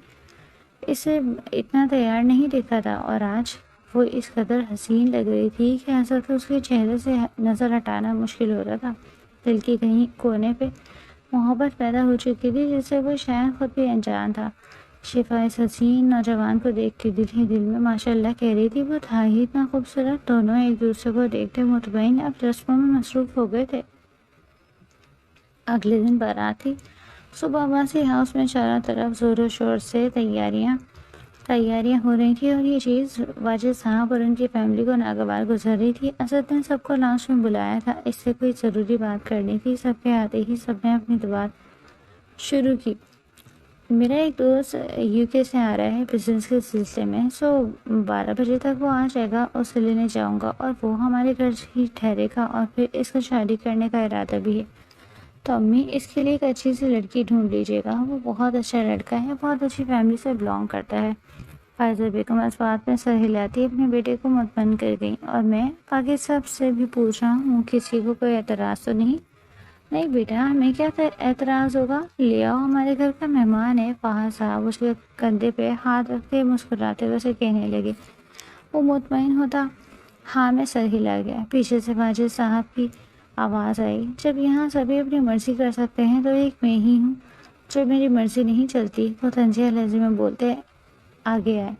اسے اتنا تیار نہیں دیکھا تھا، اور آج وہ اس قدر حسین لگ رہی تھی کہ اسد کو اس کے چہرے سے نظر ہٹانا مشکل ہو رہا تھا۔ دل کی کہیں کونے پہ محبت پیدا ہو چکی تھی، جس سے وہ شاید خود بھی انجان تھا۔ شفا اس حسین نوجوان کو دیکھتی دل ہی دل میں ماشاءاللہ کہہ رہی تھی۔ وہ تھا ہی اتنا خوبصورت۔ دونوں ایک دوسرے کو دیکھتے مطمئن اب رسموں میں مصروف ہو گئے تھے۔ اگلے دن بارات تھی۔ صبح عباسی ہاؤس میں چاروں طرف زور و شور سے تیاریاں ہو رہی تھی، اور یہ چیز واجد صاحب اور ان کی فیملی کو ناگوار گزر رہی تھی۔ اسد نے سب کو لانچ میں بلایا تھا، اس سے کوئی ضروری بات کرنی تھی۔ سب کے آتے ہی سب نے اپنی بات شروع کی۔ میرا ایک دوست UK سے آ رہا ہے بزنس کے سلسلے میں، 12 بجے تک وہ آ جائے گا، اسے لینے جاؤں گا، اور وہ ہمارے گھر ہی ٹھہرے گا، اور پھر اس کا شادی کرنے کا ارادہ بھی ہے، تو امی اس کے لیے ایک اچھی سی لڑکی ڈھونڈ لیجیے گا۔ وہ بہت اچھا لڑکا ہے، بہت اچھی فیملی سے بلانگ کرتا ہے۔ فائزہ بیگم اس بات میں سر ہلاتی اپنے بیٹے کو مطمئن کر گئی۔ اور میں باقی سب سے بھی پوچھ رہا ہوں، کسی کو کوئی اعتراض تو نہیں؟ نہیں بیٹا، ہمیں کیا اعتراض ہوگا، لے آؤ، ہمارے گھر کا مہمان ہے۔ فہد صاحب اس کے کندھے پہ ہاتھ رکھ کے مسکراتے ہوئے اسے کہنے لگے۔ وہ مطمئن ہوتا ہاں میں سر ہلا گیا۔ پیچھے سے واجد صاحب کی آواز آئی، جب یہاں سبھی اپنی مرضی کر سکتے ہیں تو ایک میں ہی ہوں جو میری مرضی نہیں چلتی۔ وہ طنزیہ لہجے میں بولتے آگے آئے۔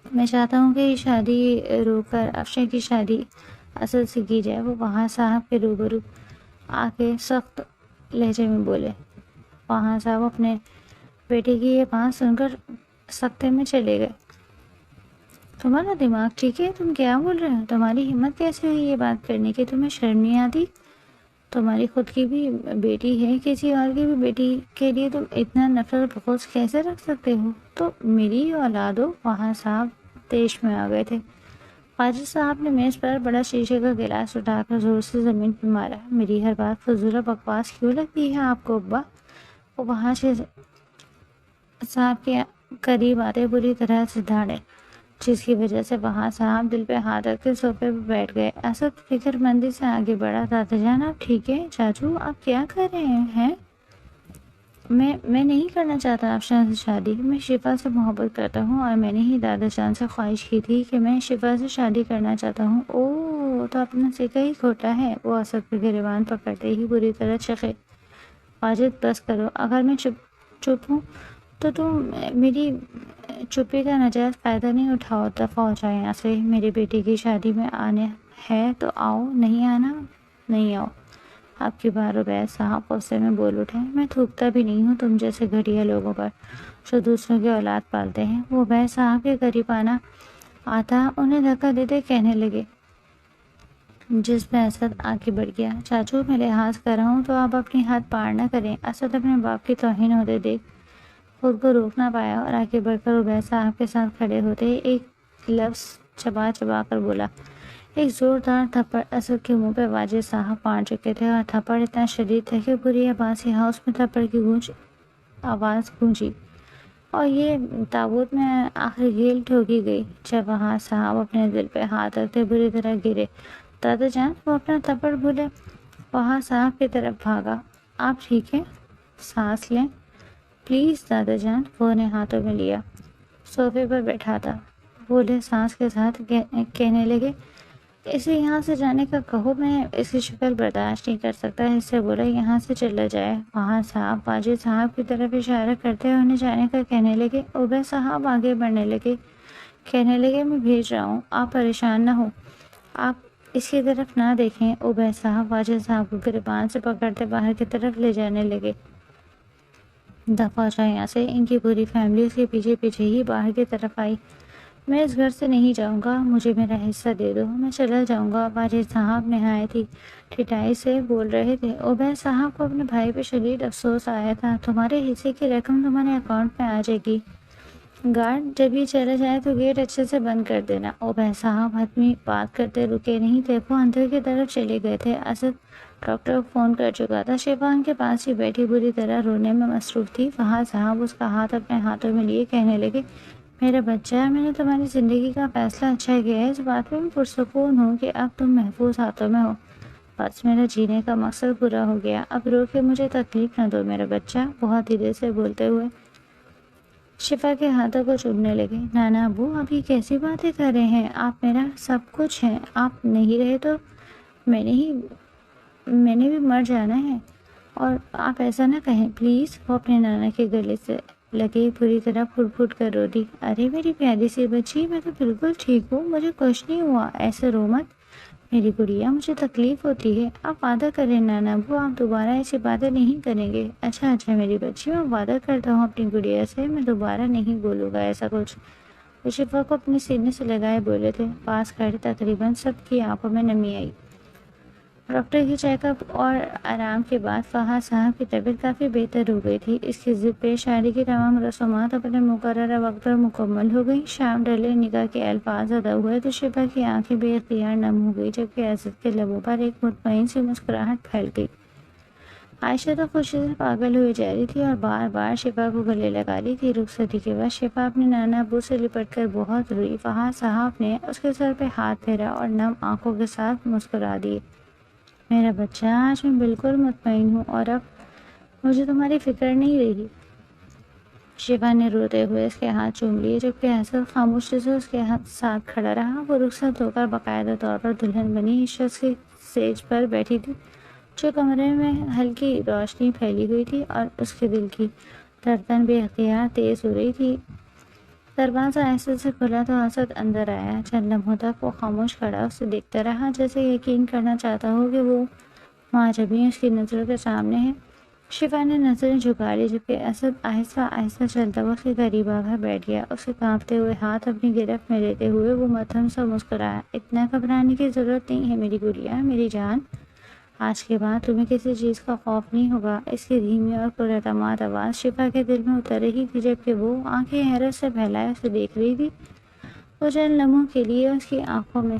میں چاہتا ہوں کہ یہ شادی روک کر افشا کی شادی اصل سے کی جائے۔ وہ وہاں صاحب کے روبرو آ کے سخت لہجے میں بولے۔ وہاں صاحب اپنے بیٹے کی یہ بات سن کر سکتے میں چلے گئے۔ تمہارا دماغ ٹھیک ہے؟ تم کیا بول رہے ہو؟ تمہاری ہمت کیسے ہوئی یہ بات کرنے کی؟ تمہیں شرم نہیں آتی؟ تمہاری خود کی بھی بیٹی ہے، کسی اور کی بھی بیٹی کے لیے تم اتنا نفرت بغض کیسے رکھ سکتے ہو؟ تو میری اولاد ہو۔ وہاں صاحب دیش میں آ گئے تھے۔ واجد صاحب نے میز پر بڑا شیشے کا گلاس اٹھا کر زور سے زمین پہ مارا۔ میری ہر بات فضول بکواس کیوں لگتی ہے آپ کو ابا؟ وہ وہاں سے صاحب کے قریب آتے بری طرح سے دھاڑے، جس کی وجہ سے وہاں صاحب دل پہ ہاتھ رکھ کے صوفے پہ بیٹھ گئے۔ اسد فکر مندی سے آگے بڑھا۔ دادا جان آپ ٹھیک ہے؟ چاچو آپ کیا کر رہے ہیں؟ میں نہیں کرنا چاہتا افشاں سے شادی۔ میں شفا سے محبت کرتا ہوں اور میں نے ہی دادا جان سے خواہش کی تھی کہ میں شفا سے شادی کرنا چاہتا ہوں۔ اوہ تو اپنا سکہ ہی کھوٹا ہے۔ وہ اسد کے گریبان پکڑتے ہی بری طرح چکے۔ واجد بس کرو، اگر میں چپ ہوں تو تم میری چپی کا ناجائز فائدہ نہیں اٹھاؤ۔ دفعہ ہو جائے یہاں سے۔ میرے بیٹے کی شادی میں آنے ہے تو آؤ، نہیں آنا نہیں آؤ۔ آپ کی بار عبید صاحب غصے میں بول اٹھے۔ میں تھوکتا بھی نہیں ہوں تم جیسے گھٹیا لوگوں پر جو دوسروں کی اولاد پالتے ہیں۔ وہ عبید صاحب کے قریب آتا انہیں دھکا دیتے کہنے لگے، جس پہ اسد آگے بڑھ گیا۔ چاچو میں لحاظ کر رہا ہوں تو آپ اپنی ہاتھ پار نہ کریں۔ اسد اپنے باپ کی توہین ہوتے دیکھ خود کو روک نہ پایا اور آگے بڑھ کر عبید صاحب کے ساتھ کھڑے ہوتے ایک لفظ چبا چبا کر بولا۔ ایک زوردار تھپڑ اسد کے منہ پہ واجد صاحب مار چکے تھے اور تھپڑ اتنا شدید تھا کہ پوری عباسی ہاؤس میں تھپڑ کی آواز گونجی اور یہ تابوت میں آخری گیل ٹھوکی گئی۔ جب وہاں صاحب اپنے دل پہ ہاتھ رکھتے بری طرح گرے۔ دادا جان وہ اپنا تھپڑ بھولے، وہاں صاحب کی طرف بھاگا۔ آپ ٹھیک ہیں؟ سانس لیں پلیز دادا جان۔ وہ نے ہاتھوں میں لیا، صوفے پر بیٹھا تھا، بولے سانس کے ساتھ کہنے لگے، اسے یہاں سے جانے کا کہو، میں اس کی شکل برداشت نہیں کر سکتا۔ اس سے بولا یہاں سے چلا جائے۔ وہاں صاحب واجد صاحب کی طرف اشارہ کرتے انہیں جانے کا کہنے لگے۔ عبید صاحب آگے بڑھنے لگے، کہنے لگے میں بھیج رہا ہوں، آپ پریشان نہ ہوں، آپ اس کی طرف نہ دیکھیں۔ عبید صاحب واجد صاحب کو گریبان سے پکڑتے باہر کی طرف لے جانے لگے۔ دفعہ جائے یہاں سے۔ ان کی پوری فیملی اس کے پیچھے پیچھے ہی باہر کی طرف آئی۔ میں اس گھر سے نہیں جاؤں گا، مجھے میرا حصہ دے دو، میں چلا جاؤں گا۔ واجد صاحب نہایت ہی ٹھٹائی سے بول رہے تھے۔ عبید صاحب کو اپنے بھائی پہ شدید افسوس آیا تھا۔ تمہارے حصے کی رقم تمہارے اکاؤنٹ میں آ جائے گی۔ گارڈ جب یہ چلا جائے تو گیٹ اچھے سے بند کر دینا۔ عبید صاحب حتمی بات کرتے رکے نہیں تھے، وہ اندر کی طرف چلے گئے تھے۔ اسد ڈاکٹر کو فون کر چکا تھا۔ شفا ان کے پاس ہی بیٹھی بری طرح رونے میں مصروف تھی۔ وہاں صاحب اس کا ہاتھ اپنے ہاتھوں میں لیے کہنے لگے، میرا بچہ، میں نے تمہاری زندگی کا فیصلہ اچھا کیا ہے۔ اس بات پہ میں پرسکون ہوں کہ اب تم محفوظ ہاتھوں میں ہو۔ بس میرا جینے کا مقصد پورا ہو گیا، اب رو کے مجھے تکلیف نہ دو میرا بچہ۔ بہت دھیرے سے بولتے ہوئے شفا کے ہاتھوں کو چومنے لگے۔ نانا ابو آپ یہ کیسی باتیں کر رہے ہیں؟ آپ میرا سب کچھ ہیں، آپ نہیں رہے تو میں نے بھی مر جانا ہے، اور آپ ایسا نہ کہیں پلیز۔ وہ اپنے نانا کے گلے سے لگے پوری طرح پھٹ پھٹ کر رو دی۔ ارے میری پیاری سی بچی، میں تو بالکل ٹھیک ہوں، مجھے کچھ نہیں ہوا، ایسے رو مت میری گڑیا، مجھے تکلیف ہوتی ہے۔ آپ وعدہ کریں نانا ابو، آپ دوبارہ ایسی باتیں نہیں کریں گے۔ اچھا میری بچی، میں وعدہ کرتا ہوں اپنی گڑیا سے، میں دوبارہ نہیں بولوں گا ایسا کچھ۔ وہ شفا کو اپنے سینے سے لگائے بولے تھے۔ پاس کھڑے تقریباً سب کی آنکھوں میں نمی آئی۔ ڈاکٹر کی چیک اپ اور آرام کے بعد فہد صاحب کی طبیعت کافی بہتر ہو گئی تھی۔ اس کی ضد پہ شادی کی تمام رسومات اپنے مقررہ وقت پر مکمل ہو گئی۔ شام ڈلے نکاح کے الفاظ ادا ہوئے تو شفا کی آنکھیں بے اختیار نم ہو گئی، جبکہ اسد کے لبوں پر ایک مطمئن سی مسکراہٹ پھیل گئی۔ عائشہ تو خوشی سے پاگل ہوئی جا رہی تھی اور بار بار شفا کو گلے لگا رہی تھی۔ رخصتی کے بعد شفا اپنے نانا ابو سے لپٹ کر بہت روئی۔ فہد صاحب نے اس کے سر پہ ہاتھ پھیرا اور نم آنکھوں کے ساتھ مسکرا دیے۔ میرا بچہ، آج میں بالکل مطمئن ہوں اور اب مجھے تمہاری فکر نہیں رہی۔ شیوا نے روتے ہوئے اس کے ہاتھ چوم لیے، جبکہ اسد خاموشی سے اس کے ساتھ کھڑا رہا۔ وہ رخصت ہو کر باقاعدہ طور پر دلہن بنی اس شخص کی سیج پر بیٹھی تھی جو کمرے میں ہلکی روشنی پھیلی ہوئی تھی، اور اس کے دل کی دھڑکن بے اختیار تیز ہو رہی تھی۔ دروازہ آہستہ سے کھلا تو اسد اندر آیا۔ چند لمحوں تک وہ خاموش کھڑا اسے دیکھتا رہا، جیسے یقین کرنا چاہتا ہو کہ وہ معجبی اس کی نظروں کے سامنے ہے۔ شیوا نے نظریں جھکا لی، جبکہ اسد آہستہ آہستہ چلتا ہوا اس کے قریب آ کر بیٹھ گیا۔ اسے کانپتے ہوئے ہاتھ اپنی گرفت میں لیتے ہوئے وہ مدھم سا مسکرایا۔ اتنا گھبرانے کی ضرورت نہیں ہے میری گڑیا، میری جان۔ آج کے بعد تمہیں کسی چیز کا خوف نہیں ہوگا۔ اس کی دھیمی اور پراعتماد آواز شیوا کے دل میں اتر رہی تھی، جبکہ وہ آنکھیں حیرت سے پھیلائے اسے دیکھ رہی تھی۔ وہ چند لمحوں کے لیے اس کی آنکھوں میں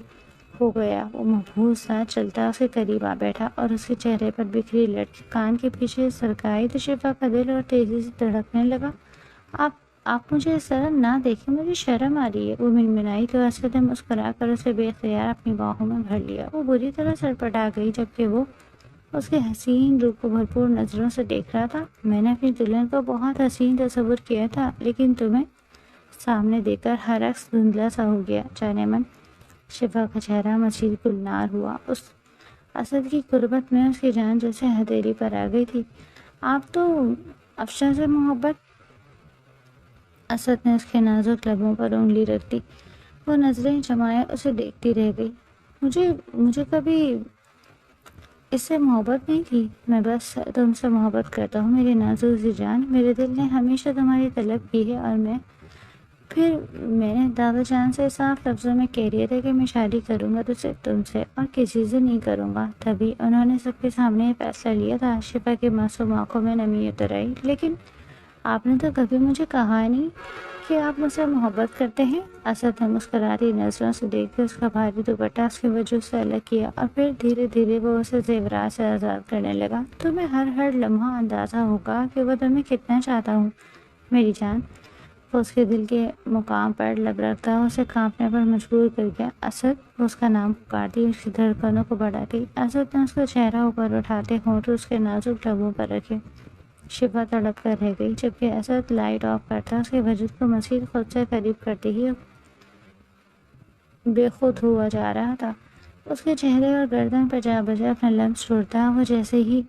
ہو گیا۔ وہ مبہوت سا چلتا اس کے قریب آ بیٹھا اور اس کے چہرے پر بکھری لٹ کان کے پیچھے سرکائی تو شیوا کا دل اور تیزی سے دھڑکنے لگا۔ آپ مجھے اس طرح نہ دیکھیں، مجھے شرم آ رہی ہے، وہ منمنائی تو اسد نے مسکرا کر اسے بے اختیار اپنی باہوں میں بھر لیا۔ وہ بری طرح سڑپٹا گئی، جبکہ وہ اس کے حسین روپ کو بھرپور نظروں سے دیکھ رہا تھا۔ میں نے اپنی دلہن کو بہت حسین تصور کیا تھا، لیکن تمہیں سامنے دیکھ کر ہر عکس دھندلا سا ہو گیا۔ جانے من شیوا کا چہرہ مزید گلنار ہوا۔ اس اسد کی قربت میں اس کی جان جیسے ہتھیلی پر آ گئی تھی۔ آپ تو افشا سے محبت؟ اسد نے اس کے نازک لبوں پر انگلی رکھ دی۔ وہ نظریں جمائے اسے دیکھتی رہ گئی۔ مجھے کبھی اس سے محبت نہیں تھی، میں بس تم سے محبت کرتا ہوں میری نازک سی جان۔ میرے دل نے ہمیشہ تمہاری طلب کی ہے، اور میں نے دادا جان سے صاف لفظوں میں کہہ دیا تھا کہ میں شادی کروں گا تو صرف تم سے اور کسی سے نہیں کروں گا۔ تبھی انہوں نے سب کے سامنے یہ فیصلہ لیا تھا۔ شیوا کی معصوم آنکھوں میں نمی اتر آئی۔ لیکن آپ نے تو کبھی مجھے کہا نہیں کہ آپ مجھ سے محبت کرتے ہیں۔ اسد نے مسکراتی نظروں سے دیکھ کے اس کا بھاری دوپٹہ اس کے وجود سے الگ کیا، اور پھر دھیرے دھیرے وہ اسے زیورات سے آزاد کرنے لگا۔ تمہیں ہر لمحہ اندازہ ہوگا کہ وہ تمہیں کتنا چاہتا ہوں میری جان۔ وہ اس کے دل کے مقام پر لب رکھتا اور اسے کانپنے پر مجبور کر گیا۔ اسد، وہ اس کا نام پکارتی اس کی دھڑکنوں کو بڑھاتی۔ اسد نے اس کا چہرہ اوپر اٹھاتے ہونٹ اس کے نازک لبوں پر رکھے۔ شیوا تڑپ کر رہ گئی، جبکہ اسد لائٹ آف کرتا اس کے وجود کو مزید خود سے قریب کرتے ہی بے خود ہوا جا رہا تھا۔ اس کے چہرے اور گردن پر جا بجا اپنا لمس چھوڑتا، وہ جیسے ہی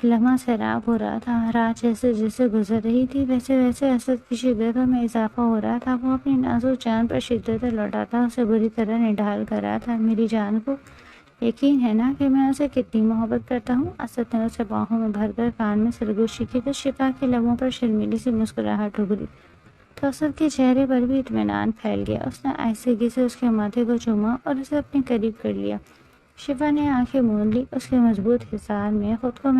لمحہ سیراب ہو رہا تھا۔ رات جیسے جیسے گزر رہی تھی، ویسے ویسے اسد کی شدتوں میں اضافہ ہو رہا تھا۔ وہ اپنی نازک جان پر شدتیں لوٹاتا اسے بری طرح نڈھال کر رہا تھا۔ میری جان کو یقین ہے نا کہ میں اسے کتنی محبت کرتا ہوں؟ اسد نے اسے باہوں میں بھر کر کان میں سرگوشی کی تو شفا کے لبوں پر شرمیلی سی مسکراہٹ ابھری تو اسد کے چہرے پر بھی اطمینان پھیل گیا۔ اس نے آہستگی سے اس کے ماتھے کو چوما اور اسے اپنے قریب کر لیا۔ شفا نے آنکھیں موند لی۔ اس کے مضبوط حصار میں خود کو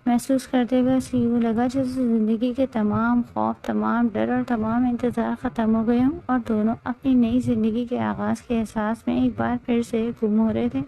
محسوس کرتے ہوئے اسے یوں لگا جیسے زندگی کے تمام خوف، تمام ڈر اور تمام انتظار ختم ہو گئے ہوں، اور دونوں اپنی نئی زندگی کے آغاز کے احساس میں ایک بار پھر سے گم ہو رہے تھے۔